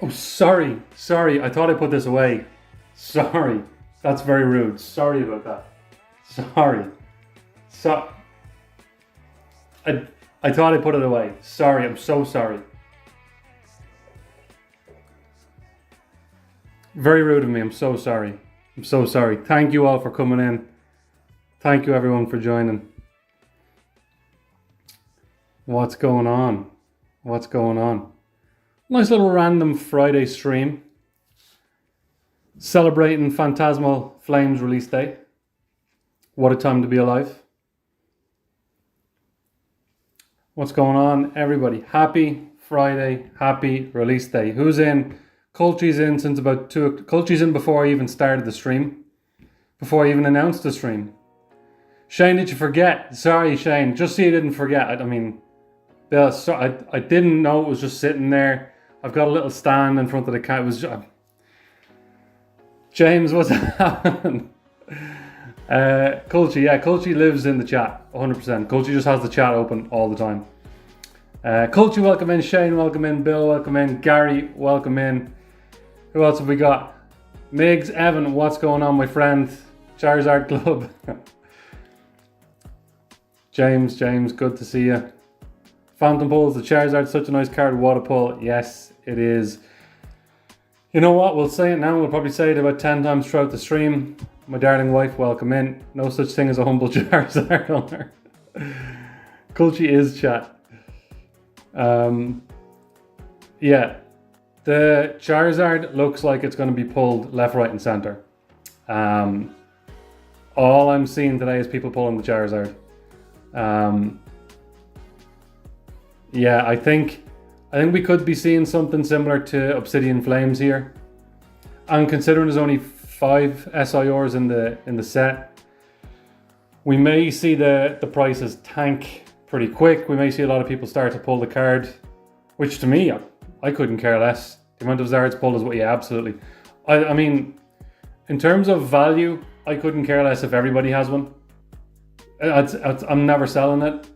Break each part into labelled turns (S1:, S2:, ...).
S1: Oh, sorry. Sorry. I thought I put this away. Sorry. That's very rude. Sorry about that. Sorry. So, I thought I put it away. Sorry. I'm so sorry. Very rude of me. I'm so sorry. I'm so sorry. Thank you all for coming in. Thank you everyone for joining. What's going on? What's going on? Nice little random Friday stream. Celebrating Phantasmal Flames Release Day. What a time to be alive. What's going on, everybody? Happy Friday. Happy Release Day. Who's in? Colchi's in since about 2. Colchi's in before I even started the stream. Before I even announced the stream. Shane, did you forget? Sorry, Shane. Just so you didn't forget. I mean, I didn't know it was just sitting there. I've got a little stand in front of the cat. It was just, James, what's happening? Colchi, yeah, Colchi lives in the chat, 100%. Colchi just has the chat open all the time. Colchi, welcome in. Shane, welcome in. Bill, welcome in. Gary, welcome in. Who else have we got? Migs, Evan, what's going on, my friend? Charizard Club. James, good to see you. Phantom Pulls, the Charizard, such a nice card. What a pull. Yes, it is. You know what? We'll say it now. We'll probably say it about 10 times throughout the stream. My darling wife, welcome in. No such thing as a humble Charizard owner. Colchi is chat. Yeah. The Charizard looks like it's going to be pulled left, right, and center. All I'm seeing today is people pulling the Charizard. Yeah, I think we could be seeing something similar to Obsidian Flames here. And considering there's only 5 SIRs in the set, we may see the prices tank pretty quick. We may see a lot of people start to pull the card, which to me, I couldn't care less. The amount of Zards pulled is what, yeah, absolutely. I mean, in terms of value, I couldn't care less if everybody has one. I'm never selling it.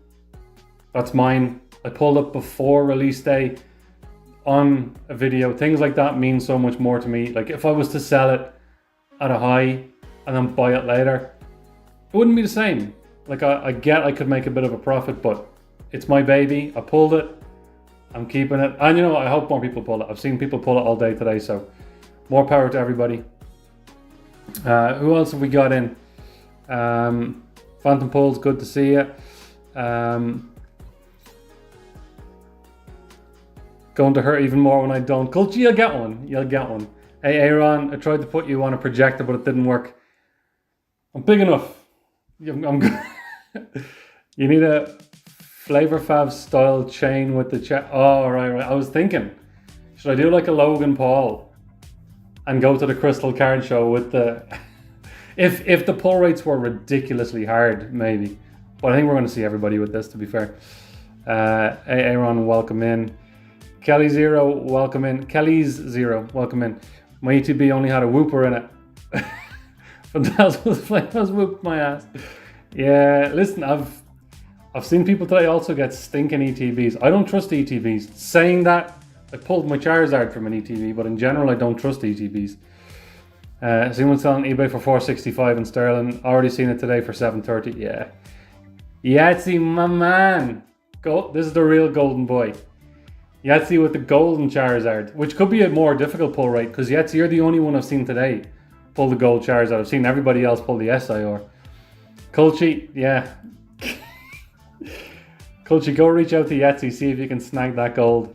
S1: That's mine. I pulled up before release day on a video. Things like that mean so much more to me. Like if I was to sell it at a high and then buy it later, it wouldn't be the same. Like I get I could make a bit of a profit, but it's my baby. I pulled it. I'm keeping it. And you know, I hope more people pull it. I've seen people pull it all day today, so more power to everybody. Who else have we got in? Phantom Pulls, good to see you. Going to hurt even more when I don't. Colchi, you'll get one. You'll get one. Hey, Aaron, I tried to put you on a projector, but it didn't work. I'm big enough. I'm good. You need a Flavor Fab style chain with the chat. Oh, right. I was thinking, should I do like a Logan Paul and go to the Crystal Card Show with the... if the pull rates were ridiculously hard, maybe. But I think we're going to see everybody with this, to be fair. Aaron, welcome in. Kelly Zero, welcome in. Kelly's Zero, welcome in. My ETB only had a whooper in it. Phantasmal Flames whooped my ass. Yeah, listen, I've seen people today also get stinking ETBs. I don't trust ETBs. Saying that, I pulled my Charizard from an ETB, but in general, I don't trust ETBs. Someone selling eBay for $465 in sterling. Already seen it today for $730. Yeah. Yahtzee, my man. This is the real golden boy. Yahtzee with the golden Charizard, which could be a more difficult pull rate because Yahtzee, you're the only one I've seen today pull the gold Charizard. I've seen everybody else pull the SIR. Colchi, yeah. Colchi, go reach out to Yahtzee, see if you can snag that gold.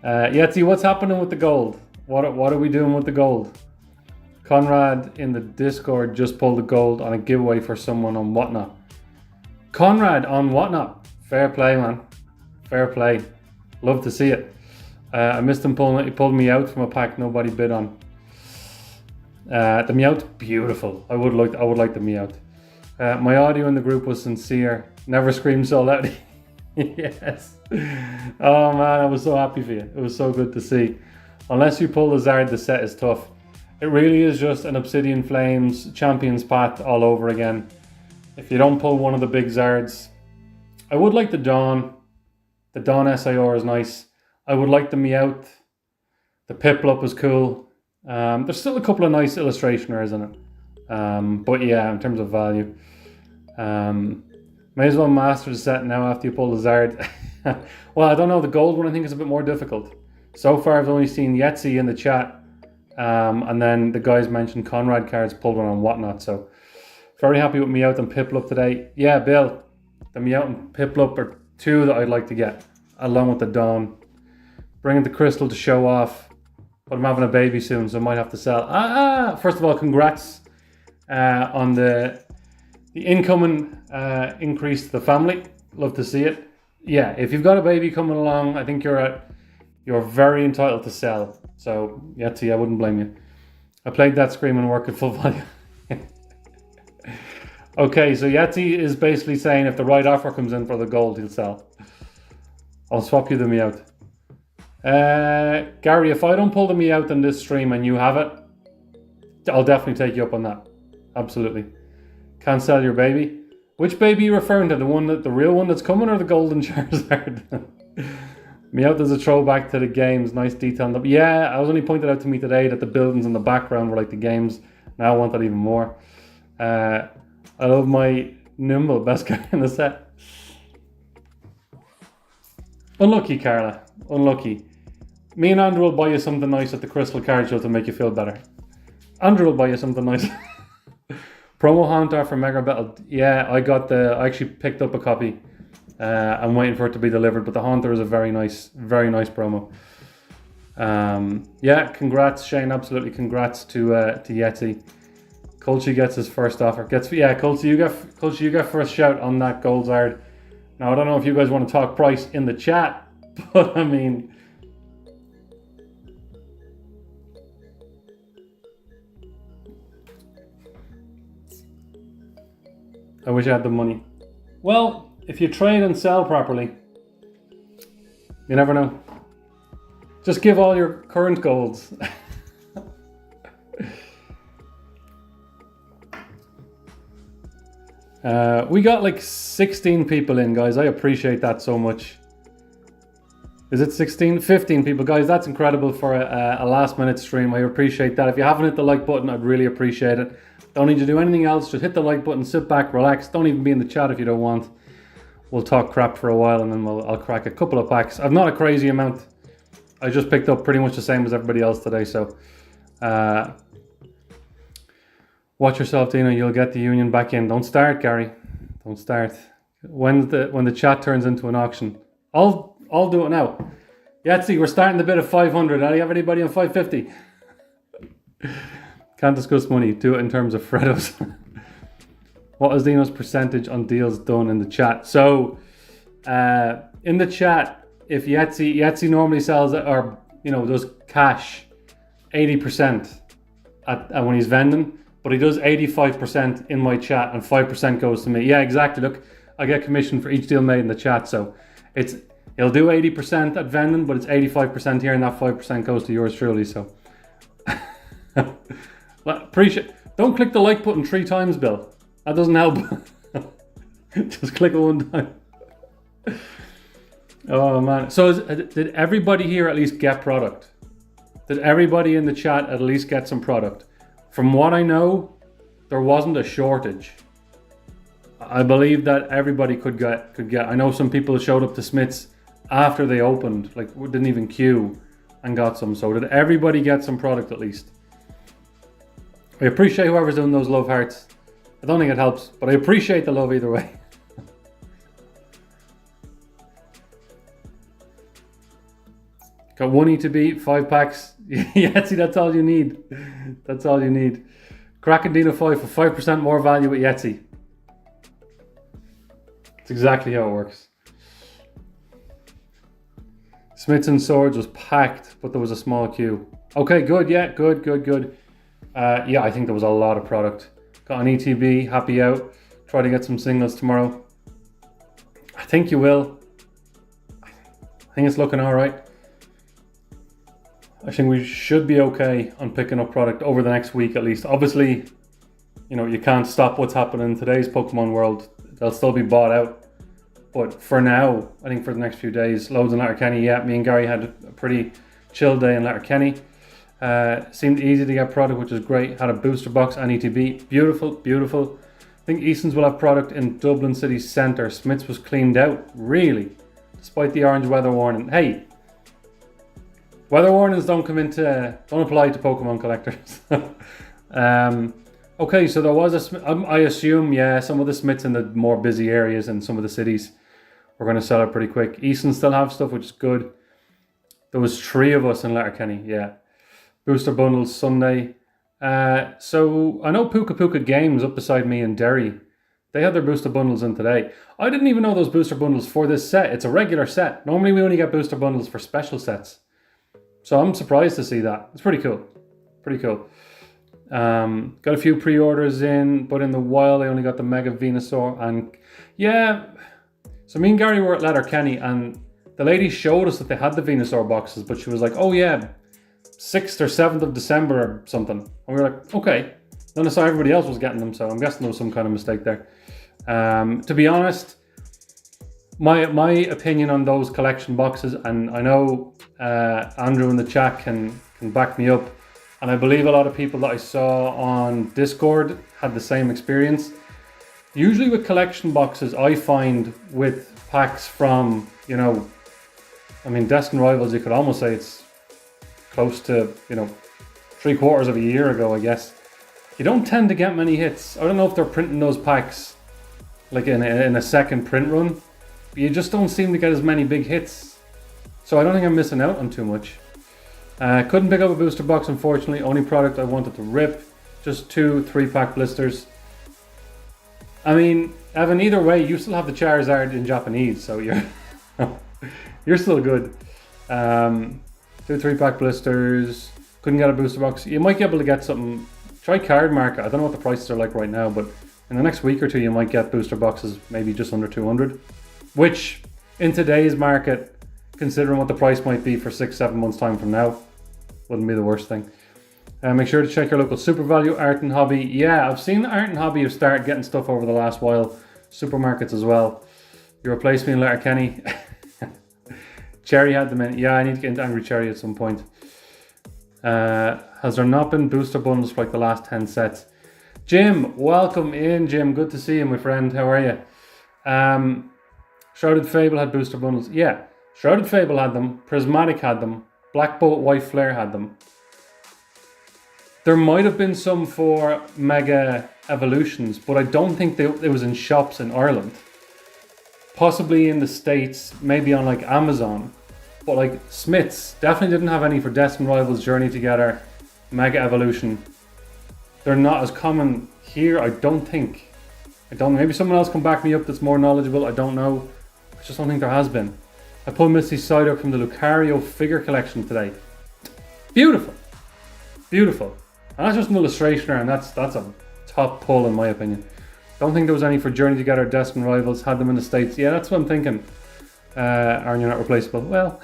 S1: Yahtzee, what's happening with the gold? What are we doing with the gold? Conrad in the Discord just pulled the gold on a giveaway for someone on Whatnot. Conrad on Whatnot. Fair play, man. Fair play. Love to see it. I missed him pulling it. He pulled me out from a pack nobody bid on. The Meowth, beautiful. I would like the Meowth. My audio in the group was sincere. Never screamed so loud. Yes. Oh man, I was so happy for you. It was so good to see. Unless you pull the Zard, the set is tough. It really is just an Obsidian Flames Champions Path all over again. If you don't pull one of the big Zards, I would like the Dawn. The Dawn SIR is nice. I would like the Meowth. The Piplup was cool. There's still a couple of nice illustration rares in it. But yeah, in terms of value. May as well master the set now after you pull the Zard. Well, I don't know. The gold one I think is a bit more difficult. So far I've only seen Yetzi in the chat. And then the guys mentioned Conrad cards, pulled one on Whatnot. So very happy with Meowth and Piplup today. Yeah, Bill, the Meowth and Piplup are two that I'd like to get, along with the Dawn. Bringing the Crystal to show off, but I'm having a baby soon, so I might have to sell. First of all, congrats on the incoming increase to the family. Love to see it. Yeah, if you've got a baby coming along, I think you're very entitled to sell. So Yetzi, I wouldn't blame you. I played that Scream and work at full value. Okay, so Yetzi is basically saying if the right offer comes in for the gold, he'll sell. I'll swap you the Meowth. Gary, if I don't pull the Meowth in this stream and you have it, I'll definitely take you up on that. Absolutely. Can't sell your baby. Which baby are you referring to? The real one that's coming, or the golden Charizard? Meowth is a throwback to the games. Nice detail. Yeah, I was only pointed out to me today that the buildings in the background were like the games. Now I want that even more. I love my Nimble, best guy in the set. Unlucky, Carla. Unlucky. Me and Andrew will buy you something nice at the Crystal Card Show to make you feel better. Andrew will buy you something nice. Promo Haunter for Mega Battle. Yeah, I actually picked up a copy. I'm waiting for it to be delivered, but the Haunter is a very nice promo. Yeah, congrats, Shane. Absolutely, congrats to Yetzi. Colchi gets his first offer. Colchi, you get first shout on that gold Zard. Now I don't know if you guys want to talk price in the chat, but I mean, I wish I had the money. Well, if you trade and sell properly, you never know. Just give all your current golds. We got like 16 people in, guys. I appreciate that so much. Is it 16? 15 people, guys. That's incredible for a last minute stream. I appreciate that. If you haven't hit the like button, I'd really appreciate it. Don't need to do anything else. Just hit the like button, sit back, relax. Don't even be in the chat if you don't want. We'll talk crap for a while and then I'll crack a couple of packs. I've not a crazy amount. I just picked up pretty much the same as everybody else today. So watch yourself, Dino. You'll get the union back in. Don't start, Gary. Don't start. When the chat turns into an auction, I'll do it now. Yetzi, we're starting the bid at 500. Do you have anybody on 550? Can't discuss money. Do it in terms of Freddos. What is Dino's percentage on deals done in the chat? So, in the chat, if Yetzi normally sells or does cash 80% at when he's vending, but he does 85% in my chat and 5% goes to me. Yeah, exactly. Look, I get commission for each deal made in the chat, so he'll do 80% at vending, but it's 85% here, and that 5% goes to yours truly. So, appreciate. Don't click the like button 3 times, Bill. That doesn't help. Just click it 1 time. Oh man. So did everybody here at least get product? Did everybody in the chat at least get some product? From what I know, there wasn't a shortage. I believe that everybody could get. I know some people showed up to Smith's after they opened, like didn't even queue, and got some. So did everybody get some product at least? I appreciate whoever's doing those love hearts. I don't think it helps, but I appreciate the love either way. Got 1 to beat, 5 packs. Yeah, see, that's all you need. That's all you need. Crackin'Deano 5 for 5% more value with Yetzi. It's exactly how it works. Smiths and Swords was packed, but there was a small queue. Okay, good. Yeah, good. Yeah, I think there was a lot of product. Got an ETB, happy out. Try to get some singles tomorrow. I think you will. I think it's looking all right. I think we should be okay on picking up product over the next week at least. Obviously, you can't stop what's happening in today's Pokemon world. They'll still be bought out. But for now, I think for the next few days, loads in Letterkenny. Yeah, me and Gary had a pretty chill day in Letterkenny. Seemed easy to get product, which is great. Had a booster box and ETB. Beautiful, beautiful. I think Easton's will have product in Dublin city centre. Smith's was cleaned out, really, despite the orange weather warning. Hey, weather warnings don't apply to Pokemon collectors. Okay, so there was I assume, yeah, some of the Smiths in the more busy areas in some of the cities were going to sell out pretty quick. Easton still have stuff, which is good. There was 3 of us in Letterkenny, yeah. Booster bundles Sunday. So I know Puka Puka Games up beside me in Derry. They had their booster bundles in today. I didn't even know those booster bundles for this set. It's a regular set. Normally we only get booster bundles for special sets. So I'm surprised to see that. It's pretty cool. Pretty cool. Got a few pre-orders in, but in the wild I only got the Mega Venusaur. And yeah, so me and Gary were at Letterkenny and the lady showed us that they had the Venusaur boxes, but she was like, oh yeah, 6th or 7th of December or something. And we were like, okay. Then I saw everybody else was getting them, so I'm guessing there was some kind of mistake there. To be honest, my opinion on those collection boxes, and I know Andrew in the chat can back me up, and I believe a lot of people that I saw on Discord had the same experience. Usually with collection boxes, I find with packs from, you know, I mean, Destined Rivals, you could almost say it's close to, you know, 3/4 of a year ago, I guess. You don't tend to get many hits. I don't know if they're printing those packs like in a second print run, but you just don't seem to get as many big hits. So I don't think I'm missing out on too much. Couldn't pick up a booster box, unfortunately. Only product I wanted to rip. Just 2 3-pack blisters. I mean, Evan, either way, you still have the Charizard in Japanese, so you're still good. 2 3-pack blisters. Couldn't get a booster box. You might be able to get something. Try Card Market. I don't know what the prices are like right now, but in the next week or 2 you might get booster boxes maybe just under 200, which in today's market, considering what the price might be for 6-7 months time from now, wouldn't be the worst thing. Make sure to check your local Super Value, Art and Hobby. Yeah, I've seen Art and Hobby have started getting stuff over the last while. Supermarkets as well. You replaced me in Letterkenny. Cherry had them in. Yeah, I need to get into Angry Cherry at some point. Has there not been booster bundles for like the last 10 sets? Jim, welcome in, Jim. Good to see you, my friend. How are you? Shrouded Fable had booster bundles. Yeah, Shrouded Fable had them. Prismatic had them. Black Bolt White Flare had them. There might have been some for Mega Evolutions, but I don't think it was in shops in Ireland. Possibly in the States, maybe on like Amazon. But like Smiths definitely didn't have any for Destined Rivals, Journey Together, Mega Evolution. They're not as common here, I don't think. Maybe someone else can back me up that's more knowledgeable, I don't know. I just don't think there has been. I pulled Misty Cider from the Lucario figure collection today. Beautiful. Beautiful. And that's just an illustration, and that's a top pull in my opinion. Don't think there was any for Journey Together, Destined Rivals, had them in the States. Yeah, that's what I'm thinking. Aaron, you're not replaceable. Well,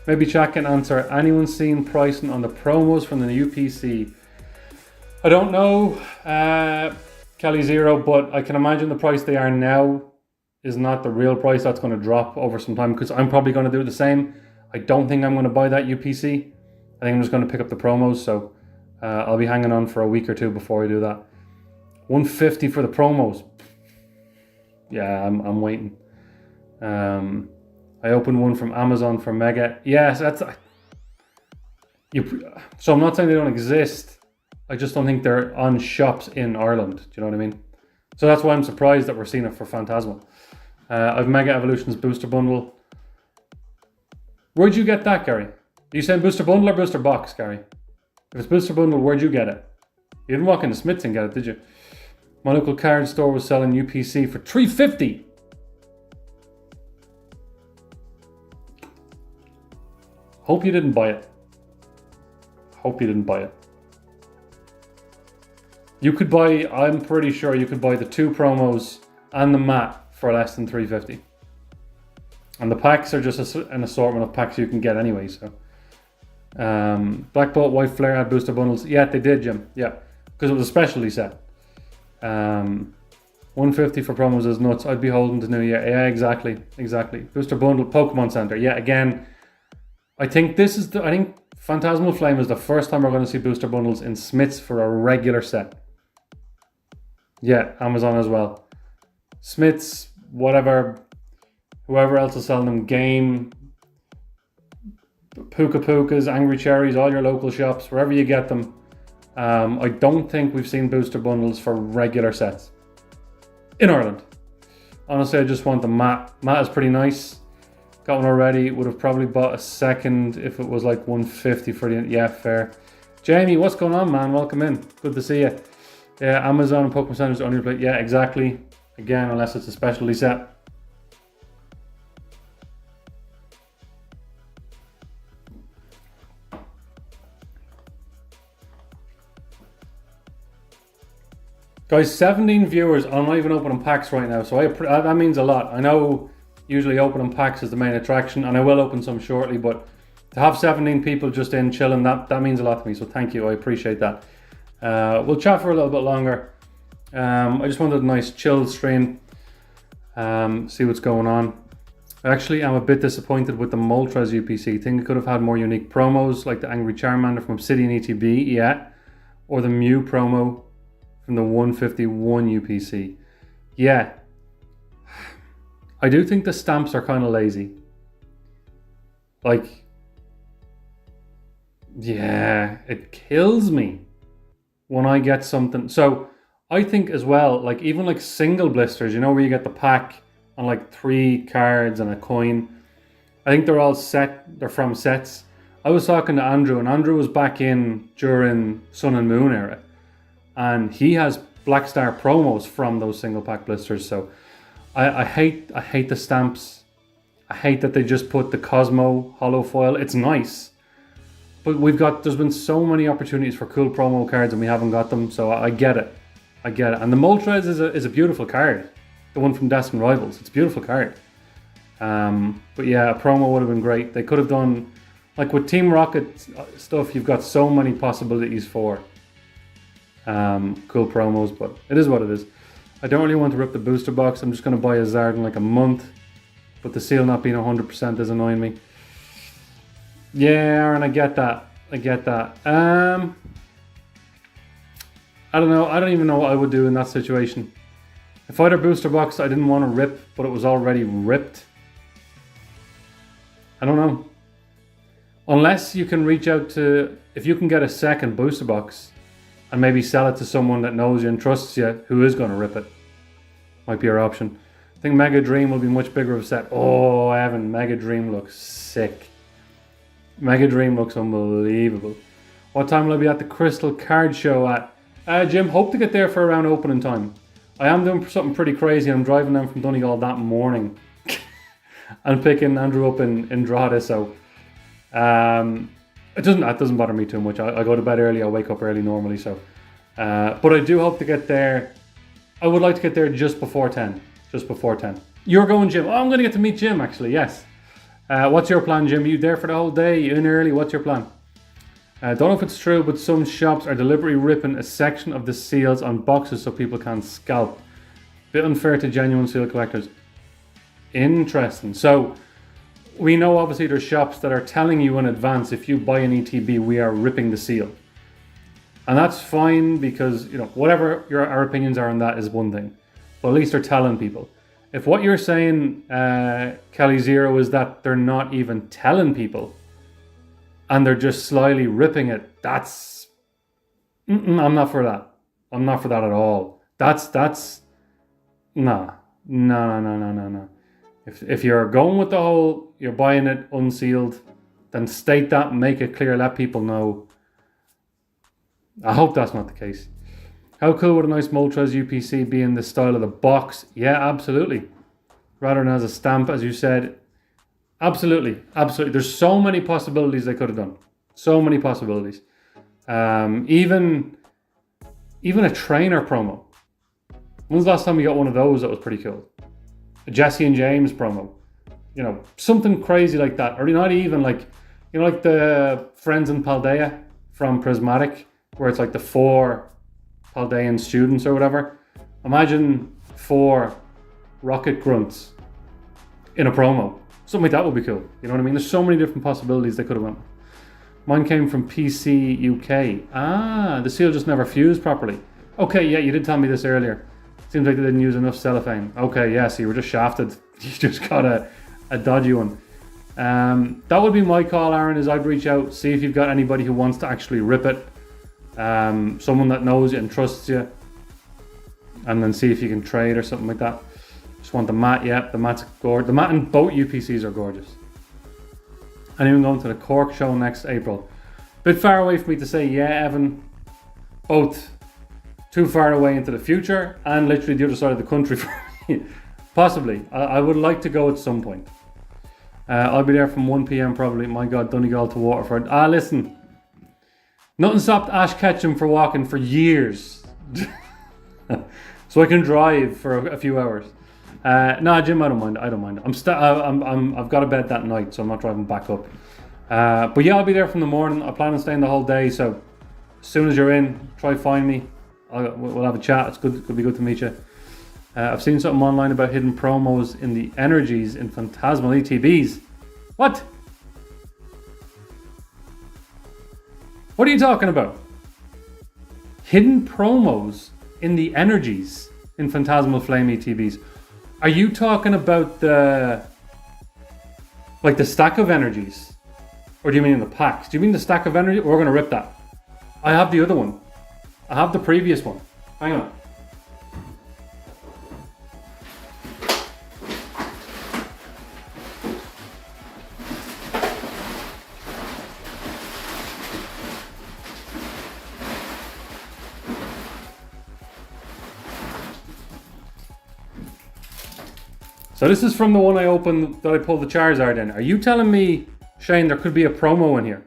S1: maybe chat can answer. Anyone seen pricing on the promos from the new PC? I don't know, Kelly Zero, but I can imagine the price they are now is not the real price. That's going to drop over some time because I'm probably going to do the same. I don't think I'm going to buy that UPC. I think I'm just going to pick up the promos, so I'll be hanging on for a week or 2 before I do that. 150 for the promos. Yeah, I'm waiting. I opened one from Amazon for Mega. Yes, so I'm not saying they don't exist. I just don't think they're on shops in Ireland. Do you know what I mean? So that's why I'm surprised that we're seeing it for Phantasmal. I've Mega Evolutions booster bundle. Where'd you get that, Gary? Are you saying booster bundle or booster box, Gary? If it's booster bundle, where'd you get it? You didn't walk into Smith's and get it, did you? My local card store was selling UPC for $350. Hope you didn't buy it. Hope you didn't buy it. You could buy, I'm pretty sure you could buy the 2 promos and the mat for less than $350. And the packs are just an assortment of packs you can get anyway, so. Black Bolt White Flare had booster bundles. Yeah, they did, Jim. Yeah, because it was a specialty set. 150 for promos is nuts. I'd be holding to New Year. Yeah, exactly. Booster bundle, Pokemon Center. Yeah, again, I think I think Phantasmal Flame is the first time we're going to see booster bundles in Smiths for a regular set. Yeah, Amazon as well. Smiths, whatever, whoever else is selling them, Game, Puka Pukas, Angry Cherries, all your local shops, wherever you get them. I don't think we've seen booster bundles for regular sets in Ireland. Honestly, I just want the mat. Mat is pretty nice. Got one already. Would have probably bought a second if it was like 150 for the... Yeah, fair. Jamie, what's going on, man? Welcome in. Good to see you. Yeah, Amazon and Pokemon Center's only play. Yeah, exactly. Again, unless it's a specialty set. Guys, 17 viewers. I'm not even opening packs right now, so that means a lot. I know usually opening packs is the main attraction, and I will open some shortly, but to have 17 people just in chilling, that means a lot to me, so thank you. I appreciate that. We'll chat for a little bit longer. I just wanted a nice chill stream, see what's going on. Actually, I'm a bit disappointed with the Moltres UPC. Think it could have had more unique promos, like the Angry Charmander from Obsidian ETB, yeah, or the Mew promo from the 151 UPC. Yeah, I do think the stamps are kind of lazy. Like, yeah, it kills me when I get something. So I think as well, like even like single blisters, you know, where you get the pack and like 3 cards and a coin. I think they're all set, they're from sets. I was talking to Andrew, and Andrew was back in during Sun and Moon era, and he has Black Star promos from those single pack blisters. So I hate the stamps. I hate that they just put the Cosmo holo foil. It's nice, but there's been so many opportunities for cool promo cards and we haven't got them. So I get it. And the Moltres is a beautiful card. The one from Destined Rivals. It's a beautiful card. But yeah, a promo would have been great. They could have done, like with Team Rocket stuff, you've got so many possibilities for cool promos, but it is what it is. I don't really want to rip the booster box. I'm just going to buy a Zard in like a month, but the seal not being 100% is annoying me. Yeah, Aaron, I get that. I don't know. I don't even know what I would do in that situation. If I had a booster box I didn't want to rip, but it was already ripped, I don't know. Unless you can reach out to, if you can get a second booster box and maybe sell it to someone that knows you and trusts you, who is going to rip it. Might be your option. I think Mega Dream will be much bigger of a set. Oh, Evan, Mega Dream looks sick. Mega Dream looks unbelievable. What time will I be at the Crystal Card Show at? Jim, hope to get there for around opening time. I am doing something pretty crazy. I'm driving down from Donegal that morning and picking Andrew up in Drogheda, so that doesn't bother me too much. I go to bed early, I wake up early normally, so but I do hope to get there. I would like to get there just before 10. You're going, Jim? Oh, I'm going to get to meet Jim, actually, yes. What's your plan, Jim? Are you there for the whole day? You in early? What's your plan? Don't know if it's true, but some shops are deliberately ripping a section of the seals on boxes so people can scalp. Bit unfair to genuine seal collectors. Interesting. So we know obviously there's shops that are telling you in advance, if you buy an ETB, we are ripping the seal. And that's fine because, you know, whatever our opinions are on that is one thing. But at least they're telling people. If what you're saying, Kelly Zero, is that they're not even telling people and they're just slyly ripping it, that's... I'm not for that. I'm not for that at all. That's... No. If you're going with the whole, you're buying it unsealed, then state that and make it clear, let people know. I hope that's not the case. How cool would a nice Moltres UPC be in the style of the box? Yeah, absolutely. Rather than as a stamp, as you said. Absolutely. There's so many possibilities they could have done. So many possibilities. Even a trainer promo. When's the last time we got one of those that was pretty cool? A Jesse and James promo. You know, something crazy like that. Or not even like, you know, like the Friends in Paldea from Prismatic, where it's like the 4 Paldean students or whatever. Imagine 4 Rocket Grunts in a promo. Something like that would be cool. You know what I mean? There's so many different possibilities they could have went with. Mine came from PC UK. Ah, the seal just never fused properly. Okay, yeah, you did tell me this earlier. Seems like they didn't use enough cellophane. Okay, yeah, so you were just shafted. You just got a dodgy one. That would be my call, Aaron, is I'd reach out, see if you've got anybody who wants to actually rip it. Someone that knows you and trusts you. And then see if you can trade or something like that. Just want the mat, yeah, the mat's gorgeous. The mat and both UPCs are gorgeous. Anyone going to the Cork show next April? Bit far away for me to say, yeah, Evan. Both too far away into the future and literally the other side of the country for me. Possibly. I would like to go at some point. I'll be there from 1 p.m. probably. My God, Donegal to Waterford. Listen. Nothing stopped Ash Ketchum for walking for years. So I can drive for a few hours. Nah, Jim, I don't mind. I've got a bed that night, so I'm not driving back up. But yeah, I'll be there from the morning. I plan on staying the whole day. So as soon as you're in, try find me. We'll have a chat. It's good. It'll be good to meet you. I've seen something online about hidden promos in the energies in Phantasmal ETBs. What? What are you talking about? Hidden promos in the energies in Phantasmal Flame ETBs. Are you talking about the stack of energies? Or do you mean in the packs? Do you mean the stack of energy? We're going to rip that. I have the other one. I have the previous one. Hang on. So this is from the one I opened that I pulled the Charizard in. Are you telling me, Shane, there could be a promo in here?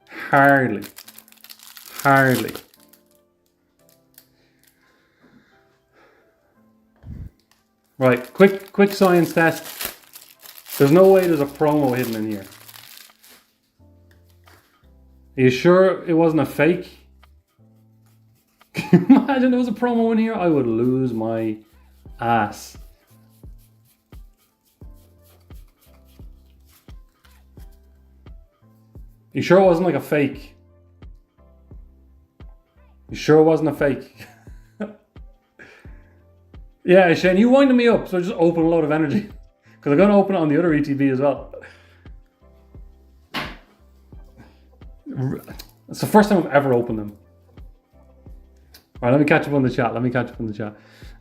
S1: Hardly. Right, quick science test. There's no way there's a promo hidden in here. Are you sure it wasn't a fake? Can you imagine there was a promo in here? I would lose my ass. You sure it wasn't like a fake? You sure it wasn't a fake? Yeah, Shane, you winding me up, so I just open a load of energy. Because I'm going to open it on the other ETB as well. It's the first time I've ever opened them. Alright, let me catch up on the chat.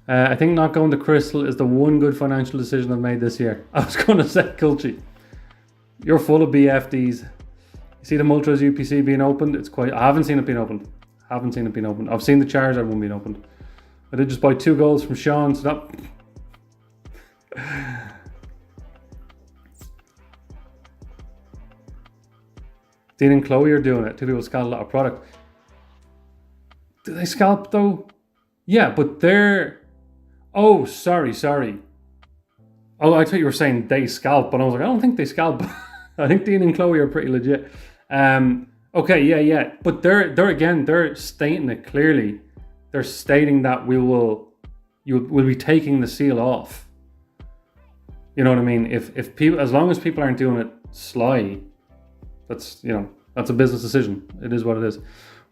S1: I think not going to Crystal is the one good financial decision I've made this year. I was going to say, Kulchi, you're full of BFDs. You see the Multras UPC being opened? It's quite... I haven't seen it being opened. I've seen the Charizard one being opened. I did just buy 2 goals from Sean, so that... Dean and Chloe are doing it. 2 people scalp a lot of product. Do they scalp though? Yeah, but they're... Oh, sorry. Oh, I thought you were saying they scalp, but I was like, I don't think they scalp. I think Dean and Chloe are pretty legit. Okay, yeah. But they're stating it clearly. They're stating that we'll be taking the seal off. You know what I mean? If people, as long as people aren't doing it sly, that's a business decision. It is what it is.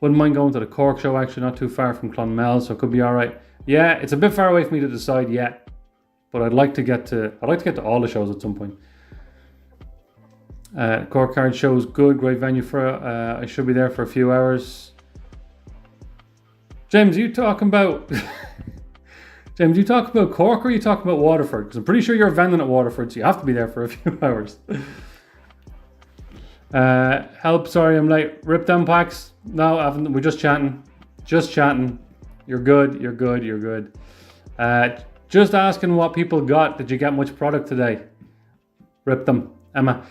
S1: Wouldn't mind going to the Cork show, actually, not too far from Clonmel, so it could be all right. Yeah, it's a bit far away for me to decide yet, but I'd like to get to all the shows at some point. Cork card shows good, great venue for it. I should be there for a few hours. James, are you talking about Cork or are you talking about Waterford? Because I'm pretty sure you're vending at Waterford, so you have to be there for a few hours. Help, sorry I'm late. Rip down packs? No, I haven't. We're just chatting. You're good. Just asking what people got. Did you get much product today? Rip them. Emma.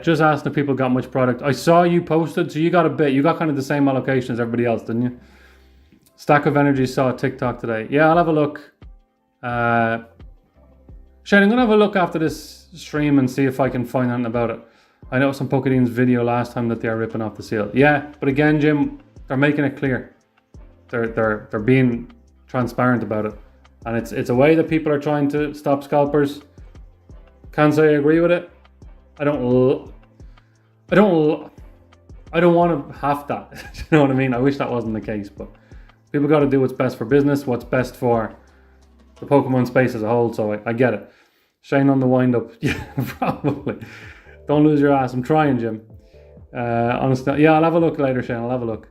S1: Just asking if people got much product. I saw you posted, so you got a bit. You got kind of the same allocation as everybody else, didn't you? Stack of Energy saw a TikTok today. Yeah, I'll have a look. Shane, I'm going to have a look after this stream and see if I can find anything about it. I know some Pokedean's video last time that they are ripping off the seal. Yeah, but again, Jim, they're making it clear. They're being transparent about it. and it's a way that people are trying to stop scalpers. Can't say I agree with it. I don't want to have that. You know what I mean? I wish that wasn't the case, but people got to do what's best for business, what's best for the Pokemon space as a whole. So I get it. Shane on the wind up. Yeah, probably. Don't lose your ass. I'm trying, Jim. Honestly, yeah, I'll have a look later, Shane. I'll have a look.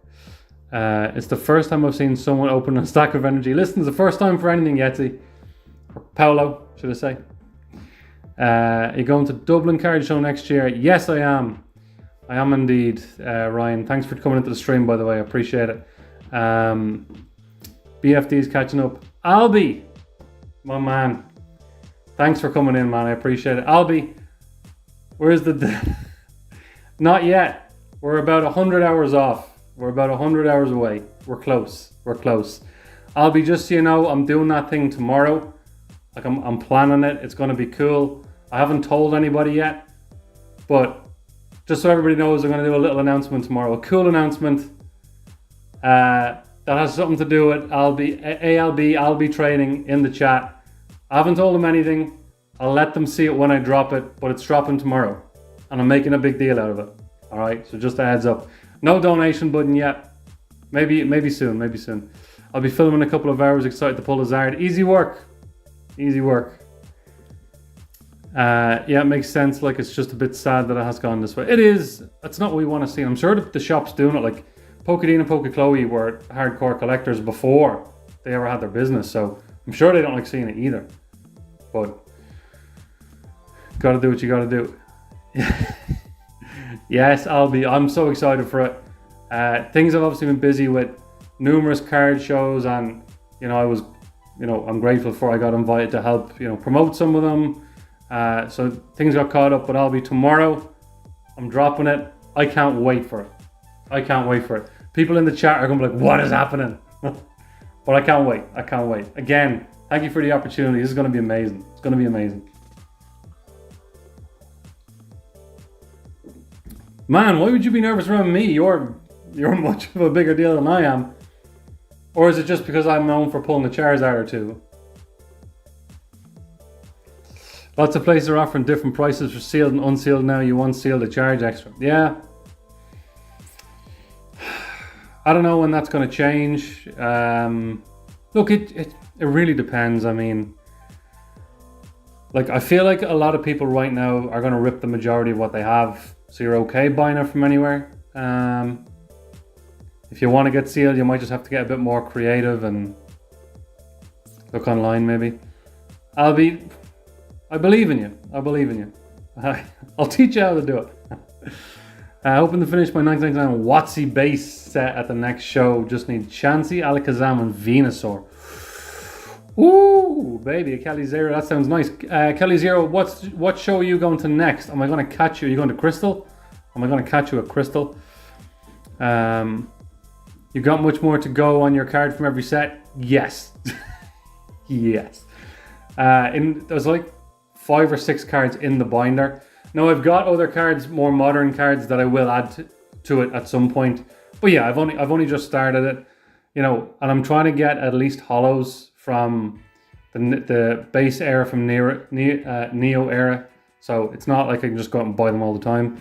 S1: It's the first time I've seen someone open a stack of energy. Listen, it's the first time for anything, Yeti. Or Paolo, should I say. You're going to Dublin Card Show next year? Yes, I am. I am indeed, Ryan. Thanks for coming into the stream, by the way. I appreciate it. BFD's catching up. Albie, my man. Thanks for coming in, man. I appreciate it. Albie, where's the... Not yet. We're about 100 hours off. We're about 100 hours away. We're close. We're close. Albie, just so you know, I'm doing that thing tomorrow. Like, I'm planning it. It's going to be cool. I haven't told anybody yet. But just so everybody knows, I'm going to do a little announcement tomorrow. A cool announcement that has something to do with Albie training in the chat. I haven't told them anything. I'll let them see it when I drop it, but it's dropping tomorrow. And I'm making a big deal out of it. All right, so just a heads up. No donation button yet. Maybe soon, maybe soon. I'll be filming a couple of hours, excited to pull the Zard. Easy work. Easy work. Yeah, it makes sense. Like, it's just a bit sad that it has gone this way. It is. That's not what we want to see. I'm sure that the shop's doing it. Like, PokeDean and PokeChloe were hardcore collectors before they ever had their business. So I'm sure they don't like seeing it either. But gotta do what you gotta do. Yes, I'm so excited for it. Things have obviously been busy with numerous card shows, and I'm grateful for I got invited to help promote some of them. So things got caught up, but I'll be tomorrow. I'm dropping it. I can't wait for it. I can't wait for it. People in the chat are going to be like, what is happening? But I can't wait. I can't wait. Again, thank you for the opportunity. This is going to be amazing. It's going to be amazing. Man, why would you be nervous around me? You're much of a bigger deal than I am. Or is it just because I'm known for pulling a Charizard or two? Lots of places are offering different prices for sealed and unsealed now. You want sealed to charge extra. Yeah. I don't know when that's going to change. Look, it really depends. I mean, like, I feel like a lot of people right now are going to rip the majority of what they have. So you're okay buying it from anywhere. If you want to get sealed, you might just have to get a bit more creative and look online maybe. I believe in you. I believe in you. I'll teach you how to do it. Hoping to finish my 1999 Watsy base set at the next show. Just need Chansey, Alakazam, and Venusaur. Ooh, baby, a Kelly Zero. That sounds nice. Kelly Zero, what show are you going to next? Am I going to catch you? Are you going to Crystal? Am I going to catch you at Crystal? You got much more to go on your card from every set? Yes. Yes. There's like 5 or 6 cards in the binder. Now I've got other cards, more modern cards that I will add to it at some point. But yeah, I've only just started it, and I'm trying to get at least holos from the base era from Neo era. So it's not like I can just go out and buy them all the time.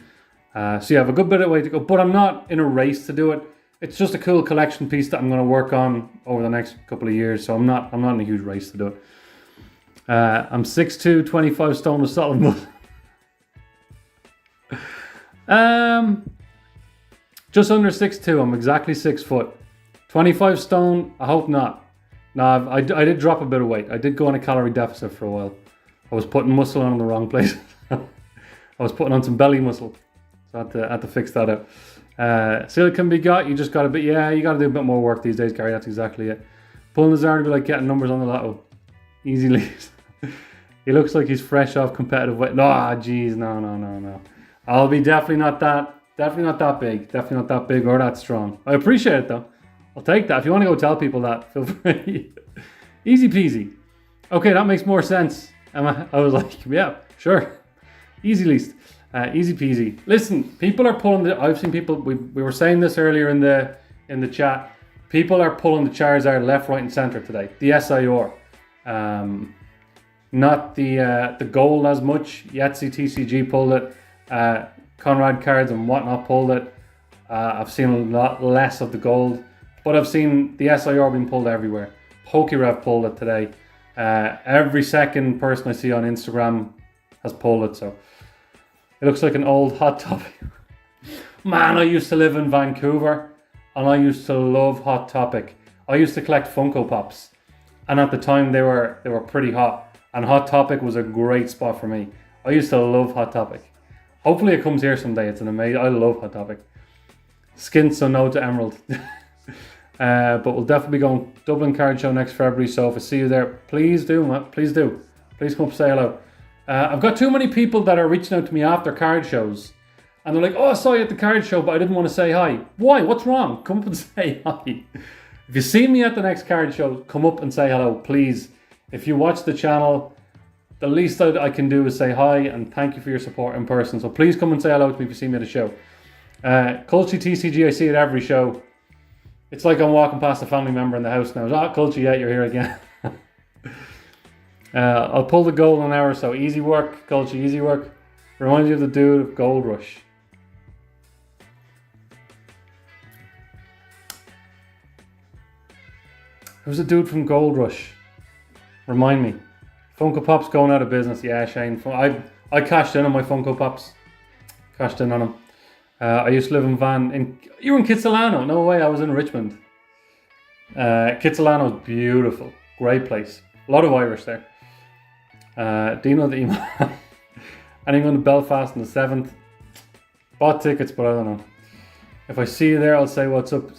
S1: So yeah, I have a good bit of way to go, but I'm not in a race to do it. It's just a cool collection piece that I'm going to work on over the next couple of years. So I'm not in a huge race to do it. I'm 6'2", 25 stone with solid muscle. Just under 6'2". I'm exactly 6 foot. 25 stone. I hope not. No, I did drop a bit of weight. I did go on a calorie deficit for a while. I was putting muscle on in the wrong place. I was putting on some belly muscle. So I had to fix that out. Seal can be got. You just got to be. Yeah, you got to do a bit more work these days, Gary. That's exactly it. Pulling the Zard would be like getting numbers on the lotto. Easy leaves. He looks like he's fresh off competitive weight. No, jeez, no. I'll be definitely not that big. Definitely not that big or that strong. I appreciate it though. I'll take that. If you want to go tell people that, feel free. Easy peasy. Okay, that makes more sense. I was like, yeah, sure. Easy least. Easy peasy. Listen, people are pulling I've seen people, we were saying this earlier in the chat. People are pulling the Charizard left, right, and center today. The SIR. Not the gold as much. Yahtzee TCG pulled it. Conrad Cards and whatnot pulled it. I've seen a lot less of the gold, but I've seen the SIR being pulled everywhere. PokeRev pulled it today. Every second person I see on Instagram has pulled it, so it looks like an old Hot Topic. Man, I used to live in Vancouver and I used to love Hot Topic. I used to collect Funko Pops, and at the time they were pretty hot, and Hot Topic was a great spot for me. I used to love Hot Topic. Hopefully it comes here someday. It's an amazing, I love Hot Topic. Skint, so no to Emerald. But we'll definitely be going Dublin Card Show next February, so if I see you there, please do, man. Please do. Please come up and say hello. I've got too many people that are reaching out to me after card shows, and they're like, oh, I saw you at the card show, but I didn't want to say hi. Why? What's wrong? Come up and say hi. If you see me at the next card show, come up and say hello, please. If you watch the channel, the least I can do is say hi and thank you for your support in person. So please come and say hello to me if you see me at a show. Culture TCG, I see it every show. It's like I'm walking past a family member in the house now. Ah, Culture, yeah, you're here again. I'll pull the gold in an hour or so. Easy work, Culture, easy work. Reminds you of the dude of Gold Rush. Who's the dude from Gold Rush? Remind me. Funko Pop's going out of business. Yeah, Shane. I cashed in on my Funko Pops. Cashed in on them. I used to live in you were in Kitsilano? No way, I was in Richmond. Kitsilano's beautiful. Great place. A lot of Irish there. Do you know the email? And I'm going to Belfast on the 7th. Bought tickets, but I don't know. If I see you there, I'll say what's up.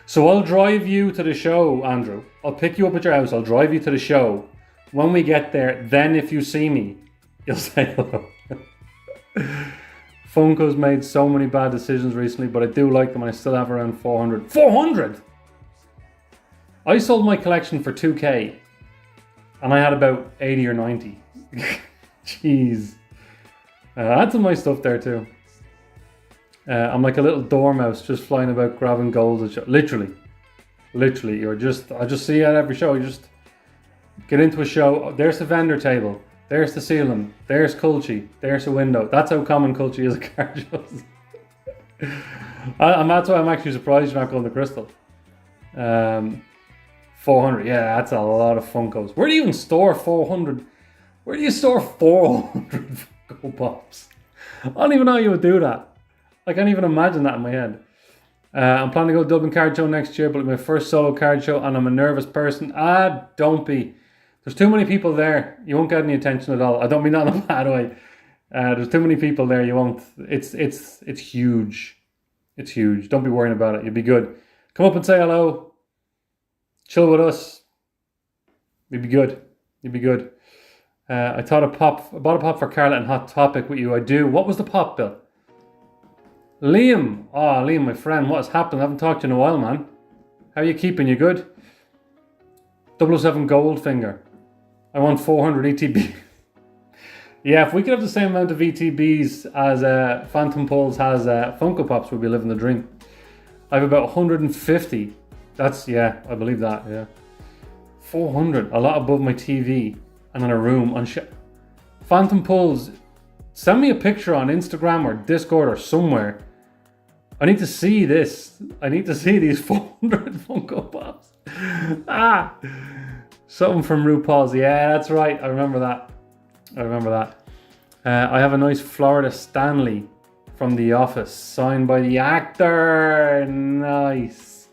S1: So I'll drive you to the show, Andrew. I'll pick you up at your house. I'll drive you to the show. When we get there, then if you see me, you'll say hello. Funko's made so many bad decisions recently, but I do like them and I still have around 400. 400?! I sold my collection for 2k and I had about 80 or 90. Jeez. I had some nice stuff there too. I'm like a little dormouse just flying about grabbing gold. Literally, I just see you at every show. You just get into a show. There's the vendor table. There's the ceiling. There's Culture. There's a window. That's how common Culture is at card shows. And that's why I'm actually surprised you're not going to Crystal. 400. Yeah, that's a lot of Funkos. Where do you even store 400? Where do you store 400 Funko Pops? I don't even know how you would do that. I can't even imagine that in my head. I'm planning to go to Dublin Card Show next year, but it's my first solo card show and I'm a nervous person. Don't be. There's too many people there. You won't get any attention at all. I don't mean that in a bad way. There's too many people there. You won't. It's huge. It's huge. Don't be worrying about it. You'll be good. Come up and say hello. Chill with us. You'll be good. You'll be good. I bought a pop for Carla and Hot Topic with you. I do. What was the pop, Bill? Liam. Liam, my friend. What has happened? I haven't talked to you in a while, man. How are you keeping? You good? 007 Goldfinger. I want 400 ETB. Yeah, if we could have the same amount of ETBs as Phantom Pulse has Funko Pops, we'd be living the dream. I have about 150. That's, yeah, I believe that, yeah. 400, a lot above my TV and in a room on Phantom Pulse, send me a picture on Instagram or Discord or somewhere. I need to see this. I need to see these 400 Funko Pops. Something from RuPaul's. Yeah, that's right. I remember that. I have a nice Florida Stanley from The Office, signed by the actor. Nice.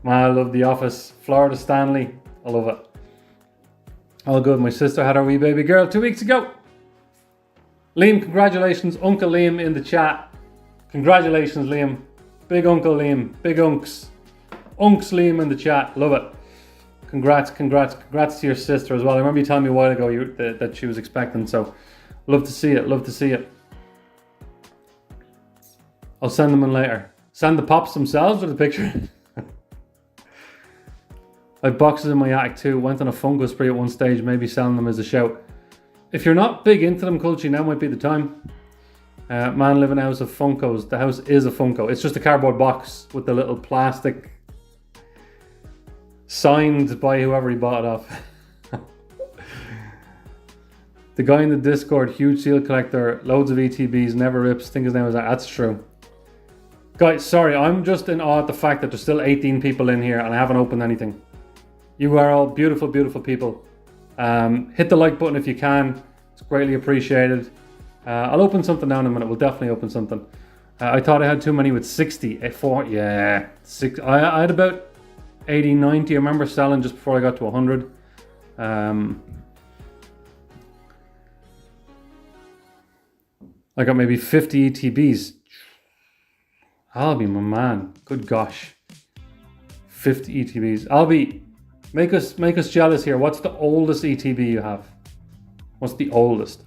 S1: Man, I love The Office. Florida Stanley. I love it. All good. My sister had her wee baby girl 2 weeks ago. Liam, congratulations. Uncle Liam in the chat. Congratulations, Liam. Big Uncle Liam. Big Unks. Unks Liam in the chat. Love it. Congrats to your sister as well. I remember you telling me a while ago that she was expecting, so love to see it. I'll send them in later. Send the pops themselves or the picture? I have boxes in my attic too. Went on a Funko spree at one stage, maybe selling them as a shout. If you're not big into them, Culture, now might be the time. Man living in a house of Funkos. The house is a Funko. It's just a cardboard box with the little plastic Signed by whoever he bought it off. The guy in the Discord, huge seal collector, loads of ETBs, never rips. Think his name was that. That's true. Guys, sorry, I'm just in awe at the fact that there's still 18 people in here and I haven't opened anything. You are all beautiful, beautiful people. Hit the like button if you can. It's greatly appreciated. I'll open something now in a minute. We'll definitely open something. I thought I had too many with 60. Yeah. I had about 80, 90. I remember selling just before I got to 100. I got maybe 50 ETBs. I'll be my man. Good gosh. 50 ETBs. Make us jealous here. What's the oldest ETB you have? What's the oldest?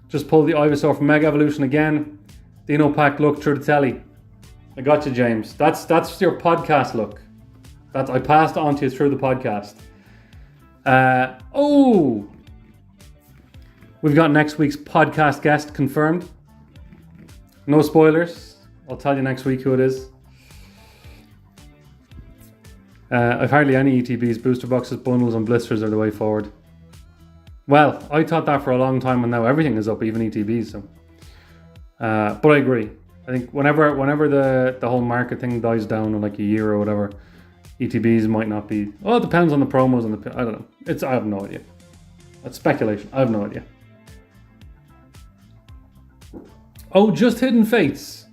S1: Just pull the Ivysaur from Mega Evolution again. Dino Pack look through the telly. I got you, James. That's your podcast look. I passed on to you through the podcast. We've got next week's podcast guest confirmed. No spoilers. I'll tell you next week who it is. I've hardly any ETBs. Booster boxes, bundles, and blisters are the way forward. Well, I thought that for a long time, and now everything is up, even ETBs. So, but I agree. I think whenever the whole market thing dies down in like a year or whatever, ETBs might not be. Well, it depends on the promos and I don't know. I have no idea. That's speculation. I have no idea. Oh, just Hidden Fates.